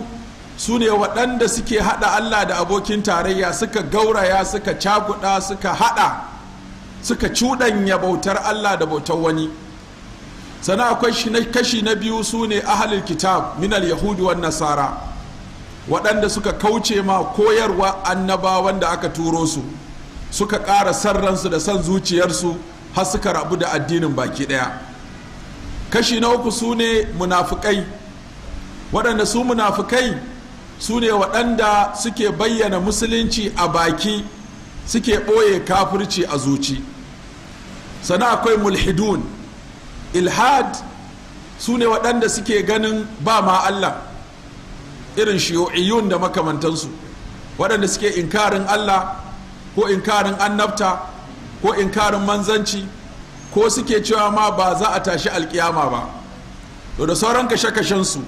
su ne waɗanda suke haɗa Allah da abokin tarayya, suka gauraya, suka cakuɗa, suka haɗa, suka cuɗanya bautar Allah da bautar wani. sannan akwai kashi na biyu, su ne ahlul kitab minal yahudi wan nasara, waɗanda suka kauce ma koyarwa annabawan da aka turo su, suka ƙara san ransu da san zuciyarsu har suka rabu da addinin baki ɗaya. kashi na uku su ne munafukai, waɗanda su munafukai su ne waɗanda suke bayyana musulunci a baki, suke ɓoye kafirci a zuci. sannan akwai mulhidun. ilhad su ne waɗanda suke ganin ba ma Allah, irin shiyu'iyun da makamantansu, waɗanda suke inkarin Allah ko inkarin annabta ko inkarin manzanci, ko suke cewa ma ba za a tashi alkiyama ba. to da sauran kashe-kashensu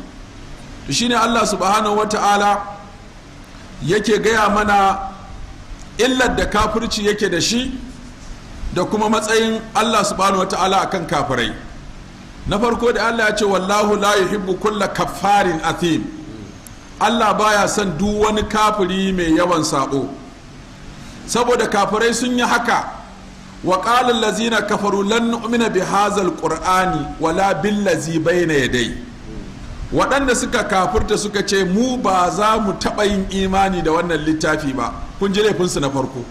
shine Allah subhanahu wata'ala yake gaya mana illar da kafirci yake da shi da kuma matsayin Allah subhanahu wata'ala akan kafirai. na farko da Allah ya ce wallahu la yuhibbu kulla kaffarin athim. Allah baya son duk wani kafiri mai yawan sabo. saboda kafirai sun yi haka wa qala allazina kafaru lan nu'mina bi hadzal qur'ani wala billazi bayna yadayhi, waɗanda suka kafirta suka ce mu ba za mu taɓa yin imani da wannan littafi ba. kun ji laifinsu na farko,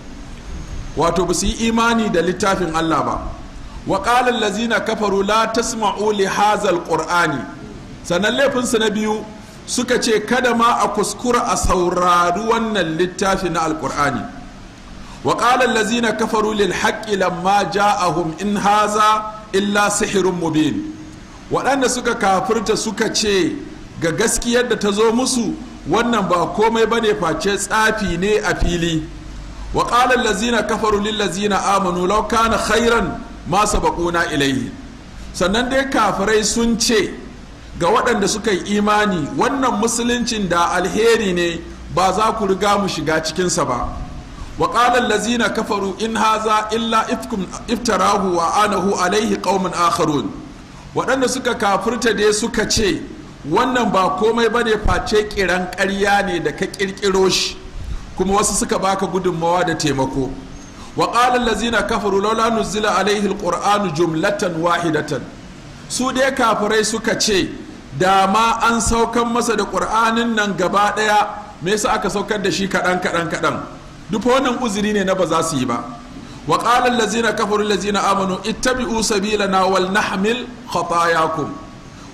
wato ba su yi imani da littafin Allah ba. wa qala allazina kafaru la tasma'u li hadzal qur'ani, sannan laifinsu na biyu suka ce kada ma a kuskura a saurari wannan littafi na alqur'ani. wa qala allazina kafaru lil haqqi lamma ja'ahum in haza illa sihrun mubin, waɗanda suka kafirta suka ce ga gaskiyar da ta zo musu wannan ba komai bane face tsafi ne a fili. wa qala allazina kafaru lil ladzina amanu law kana khairan ma sabaquna ilayhi, sannan dai kafirai sun ce ga waɗanda suka yi imani wannan musuluncin da alheri ne ba za ku riga mu shiga cikinsa ba. wa qala allazina kafaru in haza illa ifkum iftarahu wa anahu alaihi qaumun akharun, waɗanda suka kafirta dai suka ce wannan ba komai bane face kiran ƙarya ne da ka ƙirƙiro shi kuma wasu suka baka gudunmawa da taimako. wa qala allazina kafaru laula nuzila alaihi alqur'anu jumlatan wahidatan, su dai kafirai suka ce da ma an saukan masa da ƙur'anin nan gaba ɗaya, me yasa aka saukar da shi kaɗan kaɗan kaɗan? duk wannan uzuri ne na ba za su yi ba. wa qala allazina kafaru allazina amanu ittabi'u sabilana wal nahmil khatayakum,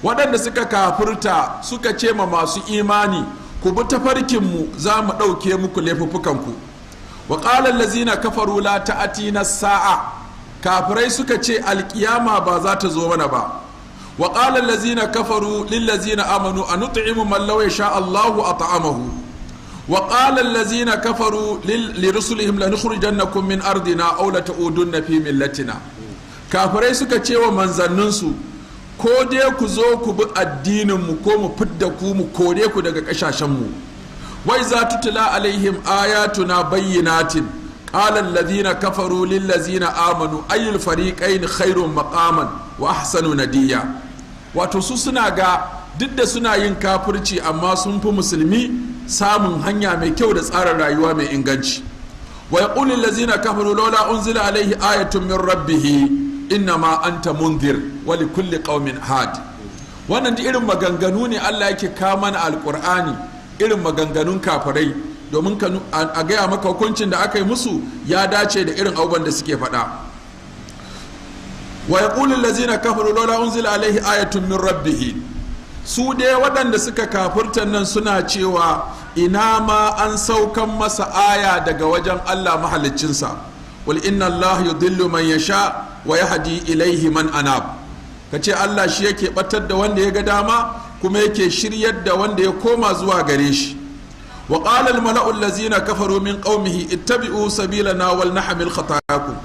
waɗanda suka kafirta suka ce ma masu imani ku bi tafarkin mu za mu ɗauke muku laifuffukanku. wa qala allazina kafaru la ta'tina sa'a, kafirai suka ce alkiyama ba za ta zo mana ba. wa qala allazina kafaru lil ladzina amanu anut'imu man law yasha Allahu at'amahu. wa qala allazina kafaru li rusulihim lanukhrijannakum min ardina aw la ta'udunna fi millatina, kafirai suka ce wa manzanninsu ko dai ku zo ku bi addinin mu ko mu fidda ku mu kore ku daga kasashen mu. wai za tutula alaihim ayatuna bayyinatin qala allazina kafaru lil ladzina amanu ayyul fariqayn khairun maqaman wa ahsanu nadiya, wato su suna ga duk da suna yin kafirci amma sun fi musulmi samun hanya mai kyau da tsarin rayuwa mai inganci. wa yaqulu allazina kafaru laula unzila alaihi ayatun min rabbih innama anta munzir wa likulli qaumin had. wannan da irin maganganu ne Allah yake kama na alqur'ani, irin maganganun kafirai domin a gaya maka hukuncin da aka yi musu ya dace da irin abubuwan da suke faɗa. wa yaqulu allazina kafaru laula unzila alaihi ayatun min rabbih, su dai waɗanda suka kafirta nan suna cewa ina ma an saukan masa aya daga wajen Allah mahaliccinsa. qul inna Allah yudillu man yasha wa yahdi ilaihi man anab, kace Allah shi yake batar da wanda ya ga dama kuma yake shiryar da wanda ya koma zuwa gare shi. wa qala al mala'u allazina kafaru min qaumihi ittabi'u sabilana wal nahmil khatayakum.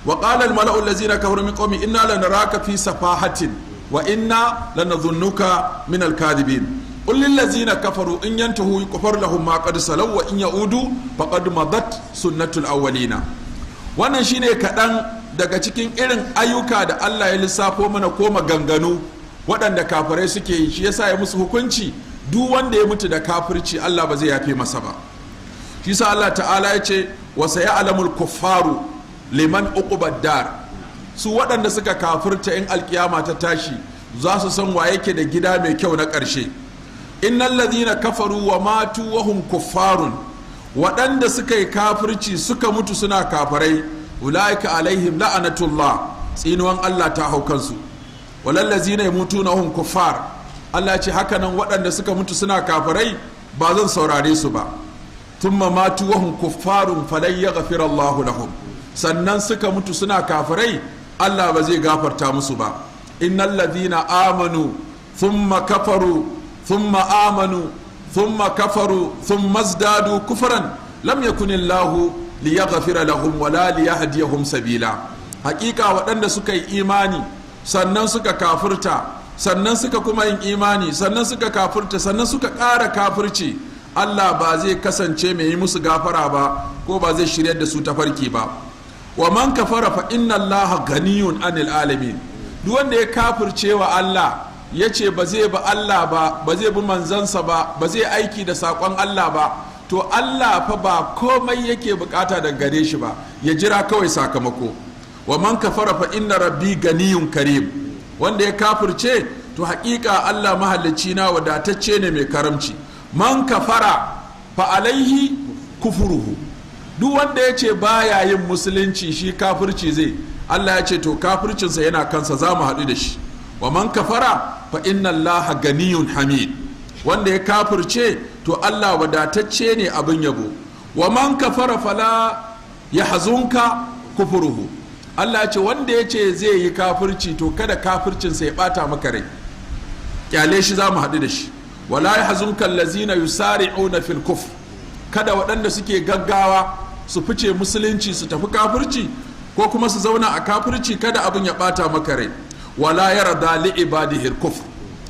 wa qala al mala'u allazina kafaru min qaumihi inna lanaraka fi safahatin wa inna lanadhunnuka min al kadhibin. qul lil ladzina kafaru in yantahu yughfar lahum ma qad salaw wa in ya'udu faqad madat sunnatul awwalina. wannan shine kaɗan daga cikin irin ayyuka da Allah ya lissafo mana ko maganganu waɗanda kafirai suke yi, shi yasa ya musu hukunci duk wanda ya mutu da kafirci Allah ba zai yafe masa ba. shi yasa Allah ta'ala ya ce wa saya'lamul kuffaru liman uqubad dar, su waɗanda suka kafirta in alkiyama ta tashi za su san wa yake da gida mai kyau na ƙarshe. innal ladhina kafaru wa matu wa hum kuffarun, waɗanda suka yi kafirci suka mutu suna kafirai ulaika alaihim la'anatullah, tsinuwan Allah ta hau kansu. walallazina yamutuna hum kuffar, Allah ya ce haka nan waɗanda suka mutu suna kafirai ba zan saurare su ba. thumma matu wa hum kuffarun falan yaghfira Allahu lahum, sannan suka mutu suna kafirai Allah ba zai gafarta musu ba. innal ladhina amanu thumma kafaru thumma amanu thumma kafaru thumma izdadu kufran lam yakun Allahu liyaghfira lahum wala liyahdiyahum sabila. hakika waɗanda suka yi imani sannan suka kafirta sannan suka kuma yin imani sannan suka kafirta sannan suka ƙara kafirci, Allah ba zai kasance mai yi musu gafara ba ko ba zai shiryar da su tafarki ba. wa man kafara fa inna Allaha ganiyun anil alamin, duk wanda ya kafirce wa Allah ya ce ba zai bi Allah ba, ba zai bi manzansa ba, ba zai aiki da saƙon Allah ba, to Allah fa ba komai yake bukata daga gare shi ba, ya jira kawai sakamako. wa man kafara fa inna rabbi ganiyun karim, wanda ya kafirce to haƙiƙa Allah mahalicci na wadatacce ne mai karamci. Man kafara fa alaihi kufuruhu, duk wanda ya ce baya yin musulunci shi kafirci zai, Allah ya ce to kafircinsa yana kansa, za mu haɗu da shi. wa man kafara fa inna allaha ganiyun hamid, wanda ya kafirce to Allah wadatacce ne abin yabo. wa man kafara fala yahzunka kufuruhu, Allah ya ce wanda ya ce zai yi kafirci to kada kafircinsa ya bata maka rai, kyale shi, za mu haɗu da shi. wala yahzunka allazina yusari'una fil kufr, kada waɗanda suke gaggawa su fice musulunci su tafi kafirci ko kuma su zauna a kafirci, kada abin ya bata maka rai. wala yarda li ibadihi kufr,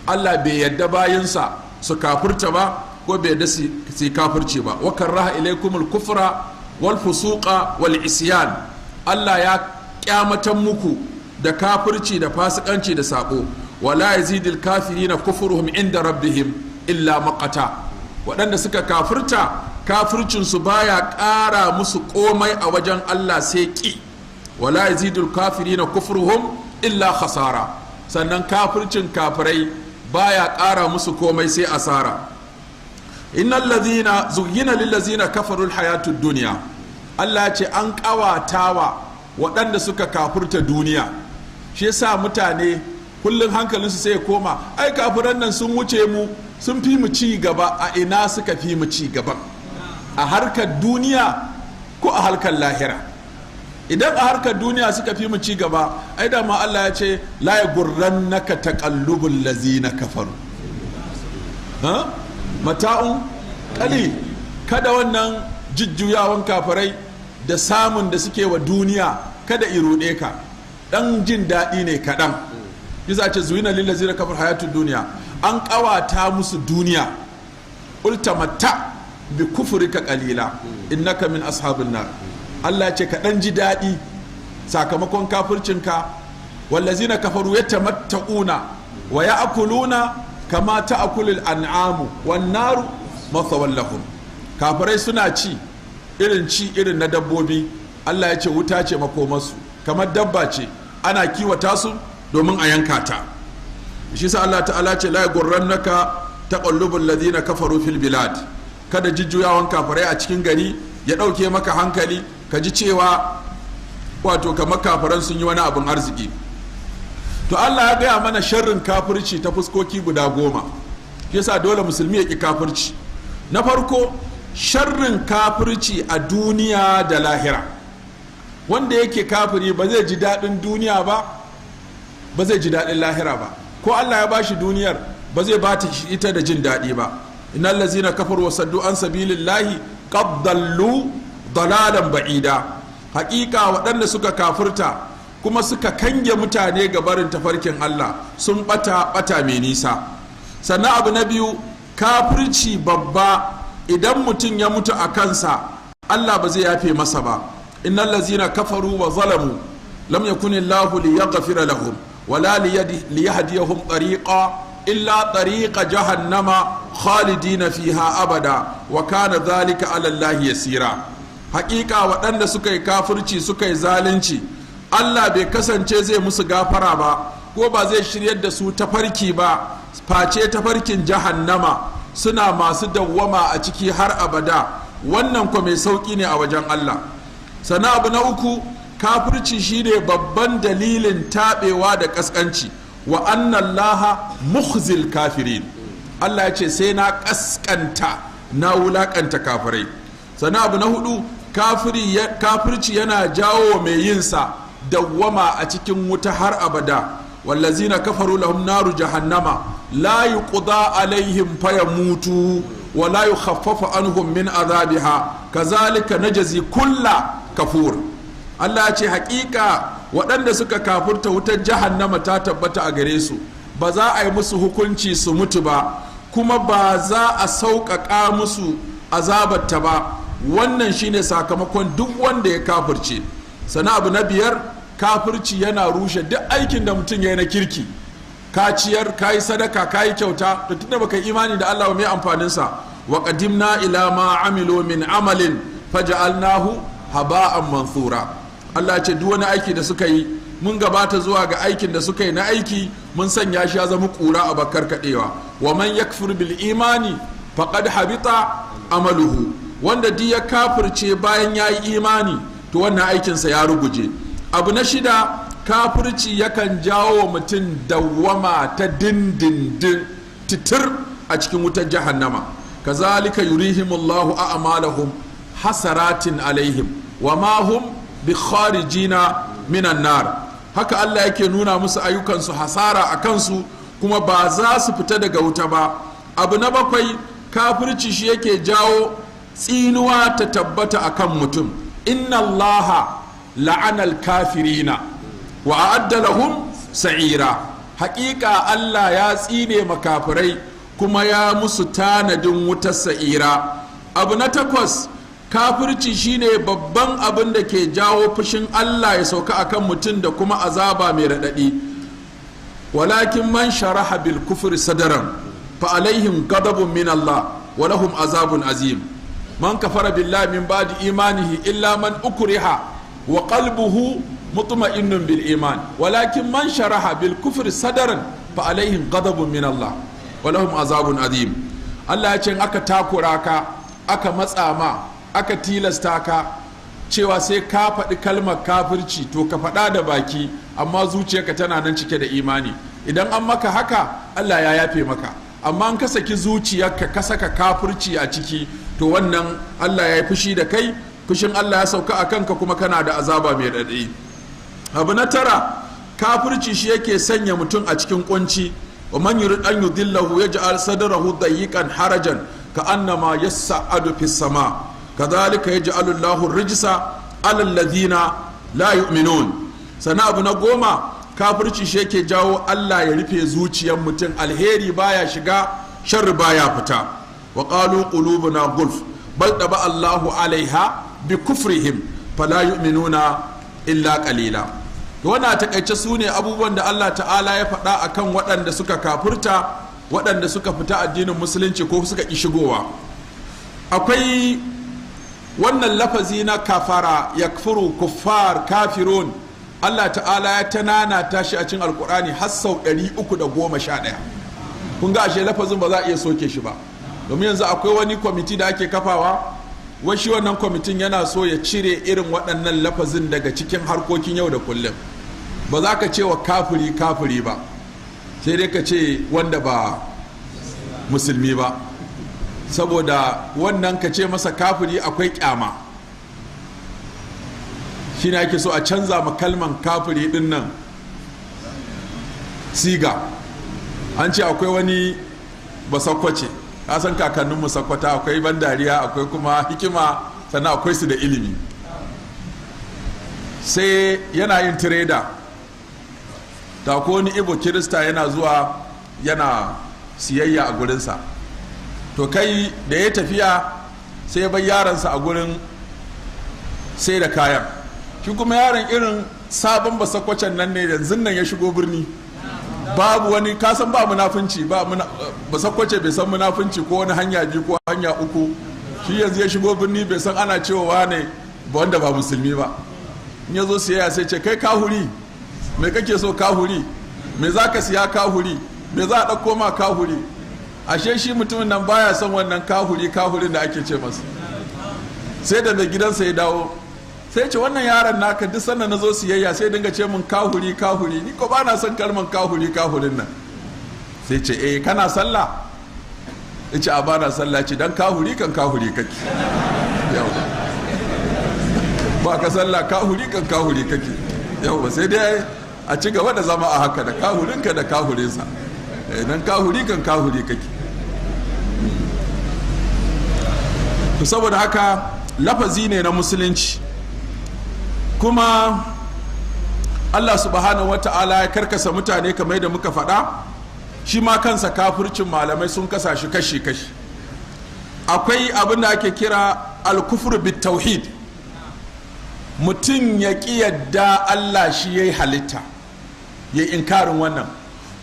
Allah bai yadda bayinsa su kafirta ba ko bai yadda su kafirci ba. wa karaha ilaykumul kufra wal fusuqa wal isyan, Allah ya kyamatan muku da kafirci da fasikanci da sako. wala yazidul kafirina kufruhum inda rabbihim illa maqata, waɗanda suka kafirta kafircinsu baya ƙara musu komai a wajen Allah sai ƙi. wala yazidul kafirina kufruhum illa khasara, sannan kafircin kafirai baya ƙara musu komai sai asara. innal ladhina zuyyina lil ladzina kafaru al hayatud dunya, Allah ce an ƙawatawa waɗanda suka kafirta duniya. shi yasa mutane kullum hankalinsu sai ya koma, ai kafiran nan sun wuce mu, sun fi mu ci gaba. A ina suka fi mu ci gaba? A harkar duniya ko a harkar lahira? Idan a harkar duniya suka fi mu ci gaba, ai da ma Allah ya ce la yagurrannaka taqallubul lazina kafaru, mata'un qalil, kada wannan jujjuyawan kafirai da samun da suke wa duniya kada irude ka, dan jin daɗi ne kaɗan. yasa ce zuwina lil ladzina kafaru hayatud duniya, an ƙawata musu duniya. ultamatta bi kufrika qalila innaka min ashabin nar, Allah ce ka dan ji daɗi sakamakon kafircinka. wallazina kafaru yatamatta'una wa ya'kuluna kama ta'kulul an'amu wan naru mathawal lahum, kafirai suna ci irin na dabbobi. Allah ya ce wuta ce makomarsu, kamar dabba ce ana kiwata su domin a yanka ta. shi sa Allah ta'ala ce la yagurrannaka taqallubul ladina kafaru fil bilad, kada jujjuyawan kafirai a cikin gari ya dauke maka hankali ka ji cewa wato kamar kafiran sun yi wani abin arziki. to Allah ya gaya mana sharrin kafirci ta fuskoki guda 10. shi sa dole musulmi ya ki kafirci. na farko, sharrin kafirci a duniya da lahira. wanda yake kafiri ba zai ji daɗin duniya ba zai ji daɗin lahira ba. ko Allah ya bashi duniyar ba zai ba ta ita da jin daɗi ba. innal ladzina kafaru wa saddu an sabilillahi qad dallu dalalan ba'ida, haƙiƙa waɗanda suka kafirta kuma suka kange mutane ga barin tafarkin Allah sun bata mai nisa. sannan abu na biyu, kafirci babba idan mutum ya mutu a kansa Allah ba zai yafe masa ba. innal ladzina kafaru wa zalamu lam yakunillahu liyaghfira lahum wala liyahdiyahum tariqa illa tariqa jahannama khalidina fiha abada wa kana dhalika ala allahi yasira. haƙiƙa waɗanda suka yi kafirci suka yi zalunci, Allah bai kasance zai musu gafara ba ko ba zai shiryar da su tafarki ba face tafarkin jahannama, suna masu dawwama a ciki har abada. wannan ko mai sauƙi ne a wajen Allah. sana abu na uku, kafirci shine babban dalilin taɓewa da ƙasƙanci. wa annallaha mukhzil kafirin, Allah ya ce sai na ƙasƙanta na wulaƙanta kafirai. sana abu na hudu, kafirci yana jawo mai yinsa dawwama a cikin wuta har abada. wallazina kafaru lahum naru jahannama la yuqda alaihim fayamutu wa la yukhaffafu anhum min azabiha kazalika najzi kulla kafur. Allah ya ce haƙiƙa waɗanda suka kafurta wutar jahannama ta tabbata a gare su, ba za a yi musu hukunci su mutu ba, kuma ba za a sauƙaƙa musu azabarta ba. wannan shine sakamakon duk wanda ya kafirce. sana abu na biyar, kafirci yana rushe duk aikin da mutum ya yi na kirki. ka ciyar, ka yi sadaka, ka yi kyauta, da tunda baka imani da Allah ba mai amfaninsa. wa qadimna ila ma amilu min amalin faja'alnahu haba'an mansura. Allah ya ce duk wani aiki da suka yi mun gabata zuwa ga aikin da suka yi na aiki mun sanya shi ya zama kura a bakar kadewa. Wa man yakfur bil imani faqad habita amaluhu, wanda duk ya kafirce bayan ya yi imani to wannan aikinsa ya ruguje. Abu na shida, kafirci yakan jawo wa mutum dawwama ta dindindin titir a cikin wutar jahannama. kazalika yurihimullahu a'malahum hasaratin alaihim wa ma hum bi kharijina minan nar. Haka Allah yake nuna musu ayyukansu hasara a kansu kuma ba za su fita daga wuta ba. Abu na bakwai, kafirci shi yake jawo tsinuwa ta tabbata akan mutum. Inna allaha la'anal kafirina wa a'adda lahum sa'ira. Haƙiƙa Allah ya tsine makafirai kuma ya musu tanadin wutar sa'ira. Abu na takwas, kafirci shine babban abin da ke jawo fushin Allah ya sauka akan mutum da kuma azaba mai raɗaɗi. Walakin man sharaha bil kufri sadaran fa alaihim ghadabun min Allah wa lahum azabun azim. Man kafara billahi min ba'di imanihi illa man ukriha wa qalbuhu mutma'innun bil iman walakin man sharaha bil kufri sadaran fa alaihim ghadabun min Allah wa lahum azabun azim. Allah ya ce aka takura ka, aka matsa ma, aka tilasta ka cewa sai ka faɗi kalmar kafirci, to ka faɗa da baki amma zuciyarka tana nan cike da imani. Idan an maka haka Allah ya yafe maka, amma an ka saki zuciyarka ka saka kafirci a ciki, to wannan Allah ya yi fushi da kai, fushin Allah ya sauka a kanka kuma kana da azaba mai raɗaɗi. Abu na tara, kafirci shi yake sanya mutum a cikin kunci. Wa man yurid an yudillahu yaj'al sadrahu dayyqan harajan ka'annama yas'adu fis sama kadhalika yaj'alu Allahu rijsa 'ala alladhina la yu'minun. Sana abu na goma, kafirci shi yake jawo Allah ya rufe zuciyar mutum, alheri baya shiga, sharri baya fita. Wa qalu qulubuna gulf bal taba Allahu 'alaiha bi kufrihim fala yu'minuna illa qalila. Wannan takaice su ne abubuwan da Allah ta'ala ya faɗa akan waɗanda suka kafirta, waɗanda suka fita addinin musulunci ko suka ƙi shigowa. Akwai wannan lafazi na kafara, yakfuru, kuffar, kafirun. Allah ta'ala ya tanana tashi a cikin alkur'ani har sau 311. Kun ga ashe lafazin ba za a iya soke shi ba, domin yanzu akwai wani kwamiti da ake kafawa, washi wannan kwamitin yana so ya cire irin waɗannan lafazin daga cikin harkokin yau da kullum. Ba za ka ce wa kafiri kafiri ba, sai dai ka ce wanda ba musulmi ba, saboda wannan ka ce masa kafiri akwai kyama. shi ne ake so a canza ma kalman kafiri din nan siga. An ce akwai wani basakwace, ka san kakannin musakwata, akwai ban dariya, akwai kuma hikima, sannan akwai su da ilimi. Sai yana yin tireda, ta ko wani ibo kirista yana zuwa yana siyayya a gurinsa. To kai da ya tafiya sai ya bar yaransa a gurin sai da kayan, shi kuma yaron irin sabon basakwacen nan ne, yanzu nan ya shigo birni, babu wani kasan ba munafunci, ba basakwace bai san munafunci ko wani hanya biyu ko hanya uku. Shi yanzu ya shigo birni bai san ana cewa ne ba wanda ba musulmi ba. In ya zo siyaya sai ce kai kahuri, me kake so kahuri, me za ka siya kahuri, me za a ɗauko ma kahuri. Ashe shi mutumin nan baya son wannan kahurin da ake ce masa. Sai da mai gidansa ya dawo sai ce wannan yaron naka duk sanda na zo siyayya sai dinga ce min kahuri, ni ko ba na son kalman kahurin nan. Sai ce eh kana sallah? Ya ce a ba na sallah. Ce dan kahuri kake yau ba ka sallah, kahuri kake yau. Sai dai a ci gaba da zama a haka da kahurinka da kahurinsa, dan kahuri kake. To saboda haka lafazi ne na musulunci, kuma Allah subhanahu wata'ala ya karkasa mutane kamar da muka faɗa. Shi ma kansa kafircin malamai sun kasa shi kashi-kashi. Akwai abin da ake kira al-kufr bit tauhid, mutum ya ƙi yadda Allah shi ya yi halitta, ya yi inkarin wannan,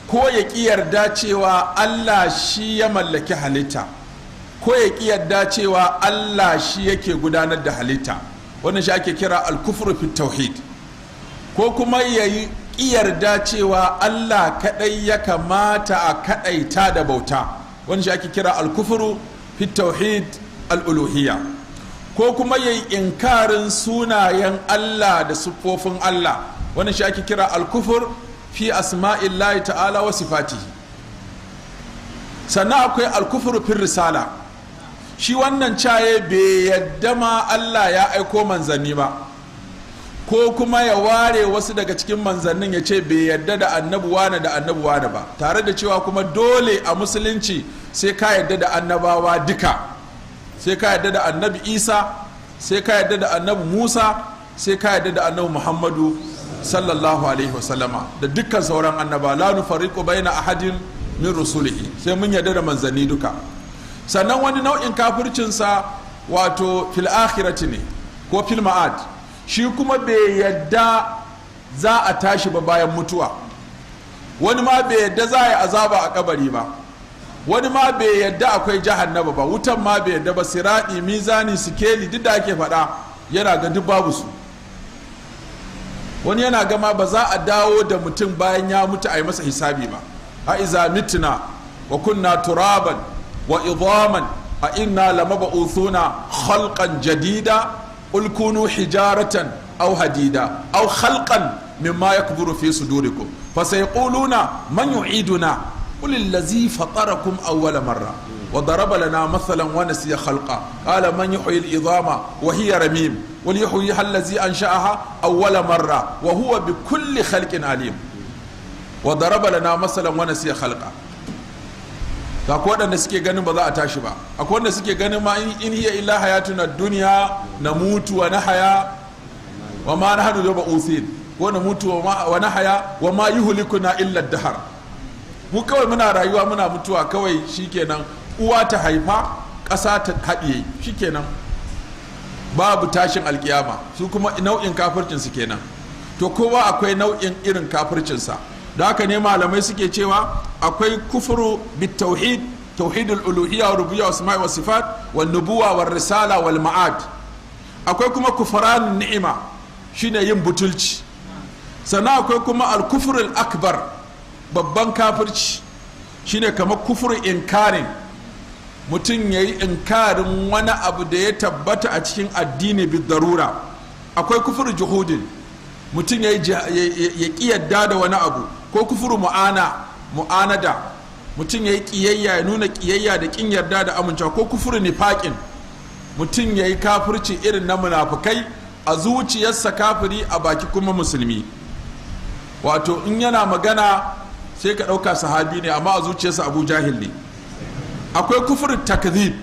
ko ya ƙi yarda cewa Allah shi ya mallaki halitta, ko ya ƙi yadda cewa Allah shi yake gudanar da halitta, wannan shi ake kira al-kufru fi tauhid. Ko kuma ya yi ƙi yarda cewa Allah kaɗai ya kamata a kaɗaita da bauta, wannan shi ake kira al-kufru fi tauhid al-uluhiyya. Ko kuma ya yi inkarin sunayen Allah da siffofin Allah, wannan shi ake kira al-kufur fi asma'illahi ta'ala wa sifatihi. Sannan akwai al-kufru fi risala, shi wannan caye bai yadda ma Allah ya aiko manzanni ba, ko kuma ya ware wasu daga cikin manzannin ya ce bai yadda da annabuwa da annabuwa ba, tare da cewa kuma dole a musulunci sai ka yadda da annabawa duka, sai ka yadda da annabi Isa, sai ka yadda da annabi Musa, sai ka yadda da annabi Muhammadu sallallahu alaihi wasallama da dukkan sauran annaba. La nufarriqu baina ahadin min rusulihi, sai mun yadda da manzanni duka. Sannan wani nau'in kafircinsa wato fil akhirati ne ko fil ma'ad, shi kuma bai yadda za a tashi ba bayan mutuwa, wani ma bai yadda za a yi azaba a kabari ba, wani ma bai yadda akwai jahannama ba, wutan ma bai yadda ba, siradi, mizani, sikeli duk da ake faɗa yana ga duk babu su. Wani yana gama ba za a dawo da mutum bayan ya mutu a yi masa hisabi ba. A iza mitna wa kunna turaban wa idhaman a inna lamab'uthuna khalqan jadida qul kunu hijaratan aw hadida aw khalqan mimma yakburu fi sudurikum fasayquluna man yu'iduna qul allazi fatarakum awwala marra wa daraba lana mathalan wa nasiya khalqa qala man yuhyi al-idhama wa hiya ramim wal yuhyiha allazi ansha'aha awwala marra wa huwa bi kulli khalqin alim wa daraba lana mathalan wa nasiya khalqa. Akwai waɗanda suke ganin ba za a tashi ba, akwai wanda suke ganin ma in hiya illa hayatuna duniya na mutu wa na haya wa ma nahnu bi ba'uthin, ko na mutu wa na haya wa ma yuhlikuna illa dahar. Mu kawai muna rayuwa muna mutuwa kawai shikenan, uwa ta haifa ƙasa ta haɗiye shikenan, babu tashin alkiyama. Su kuma nau'in kafircin su kenan. To kowa akwai nau'in irin kafircinsa. Da haka ne malamai suke cewa akwai kufuru bit tauhid, tauhidul uluhiyya wa rububiyya wa asma'i wa sifat wal nubuwa wal risala wal ma'ad. Akwai kuma kufran ni'ima, shine yin butulci. Sannan akwai kuma al kufrul akbar, babban kafirci, shine kamar kufurin inkarin, mutum yayi inkarin wani abu da ya tabbata a cikin addini bid darura. Akwai kufur juhudin, mutum ya ƙi yadda da wani abu, ko kufuru mu'anada, mutum ya yi ƙiyayya, ya nuna ƙiyayya da ƙin yarda da amincewa, ko kufuru nifaƙin, mutum ya yi kafirci irin na munafukai, a zuciyarsa kafiri a baki kuma musulmi. Wato in yana magana sai ka ɗauka sahabi ne amma a zuciyarsa Abu Jahil ne. Akwai kufuru takzib,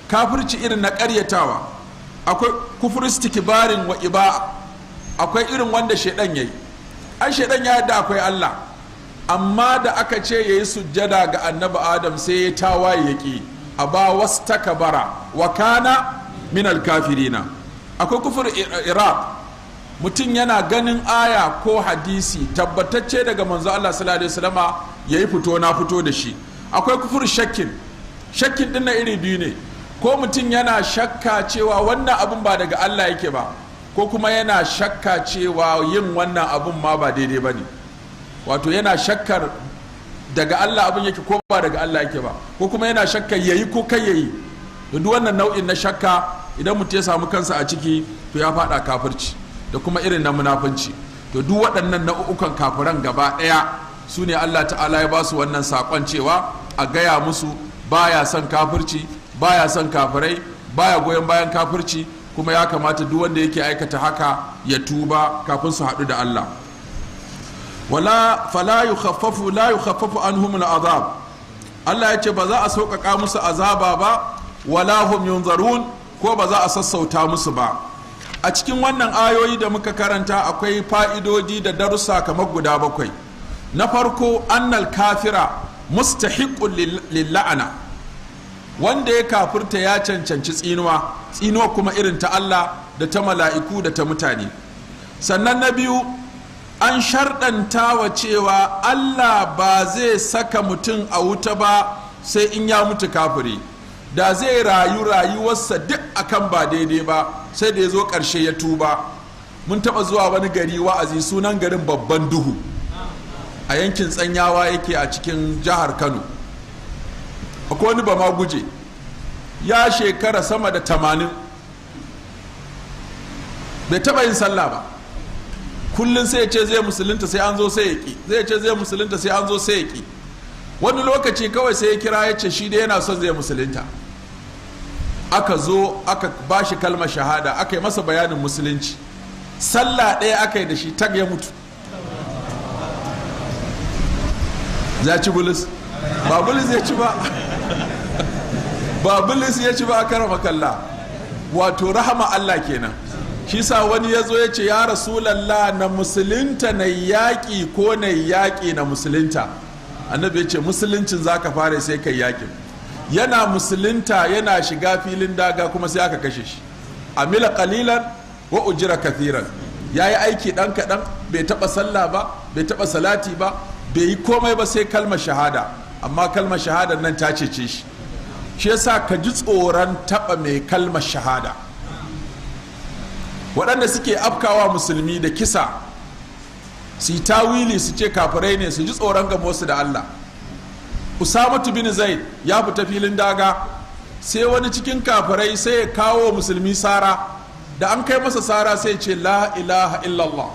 kafirci irin na ƙaryatawa. Akwai kufuru istikbarin wa iba'a, akwai irin wanda shaidan yayi. Ai shaidan ya yadda akwai Allah, amma da aka ce yayi sujjada ga annabi Adam sai ya tawaye yaki, aba wastakbara wa kana min alkafirina. Akwai kufur iraq, mutum yana ganin aya ko hadisi tabbatacce daga manzo Allah sallallahu alaihi wasallama yayi fito na fito da shi. Akwai kufur shakkin, shakkin din na iri biyu ne, ko mutum yana shakka cewa wannan abun ba daga Allah yake ba, ko kuma yana shakka cewa yin wannan abun ma ba daidai ba ne. Wato yana shakkar daga Allah abun yake ko ba daga Allah yake ba, ko kuma yana shakkar yayi ko kai yayi. Da duk wannan nau'in na shakka idan mutum ya samu kansa a ciki to ya fada kafirci da kuma irin na munafunci. To duk waɗannan nau'ukan kafiran gaba ɗaya su ne Allah ta'ala ya ba su wannan saƙon cewa a gaya musu baya son kafirci, baya son kafirai, baya goyon bayan kafirci, kuma ya kamata duk wanda yake aikata haka ya tuba kafin su haɗu da Allah. Fala yukhaffafu anhum al'azab, Allah ya ce ba za a sauƙaƙa musu azaba ba, wala hum yunzarun, ko ba za a sassauta musu ba. A cikin wannan ayoyi da muka karanta akwai fa'idodi da darussa kamar guda 7. Na farko, annal kafira mustahiqqun lilla'ana, wanda ya kafirta ya cancanci tsinuwa kuma irin ta Allah da ta mala'iku da ta mutane. Sannan na biyu, an sharɗanta wa cewa Allah ba zai saka mutum a wuta ba sai in ya mutu kafiri. da zai rayu rayuwarsa duk akan ba daidai ba, sai da ya zo ƙarshe ya tuba. Mun taɓa zuwa wani gari wa'azi, sunan garin Babban Duhu, a yankin Tsanyawa yake a cikin jihar Kano. Akwai wani bama guje ya shekara sama da 80 bai taɓa yin sallah ba. Kullum sai ya ce zai musulunta sai an zo sai ya ƙi, zai ce zai musulunta sai an zo sai ya ƙi. Wani lokaci kawai sai ya kira ya ce shi dai yana son zai musulunta. Aka zo aka ba shi kalmar shahada, aka yi masa bayanin musulunci. Sallah ɗaya aka yi da shi tag ya mutu. Ya ci bulus? Ba bulus ya ci ba. Ba bulus ya ci ba, aka rama kalla. Wato rahama Allah kenan. Shi sa wani ya zo ya ce ya Rasulallah, na musulunta na yaƙi ko na yaƙi na musulunta. Annabi ya ce musuluncin za ka fara sai kai yaƙin. Yana musulunta yana shiga filin daga kuma sai aka kashe shi. Amila qalilan wa ujira kathiran. Ya yi aiki ɗan kaɗan, bai taɓa sallah ba, bai taɓa salati ba, bai yi komai ba sai kalmar shahada. Amma kalmar shahada nan ta cece shi. Shi yasa ka ji tsoron taɓa mai kalmar shahada. Waɗanda suke afkawa musulmi da kisa, su yi tawili su ce kafirai ne, su ji tsoron gamo su da Allah. Usamatu bin Zaid ya fita filin daga, sai wani cikin kafirai sai ya kawo musulmi sara, da an kai masa sara sai ce la ilaha illallah,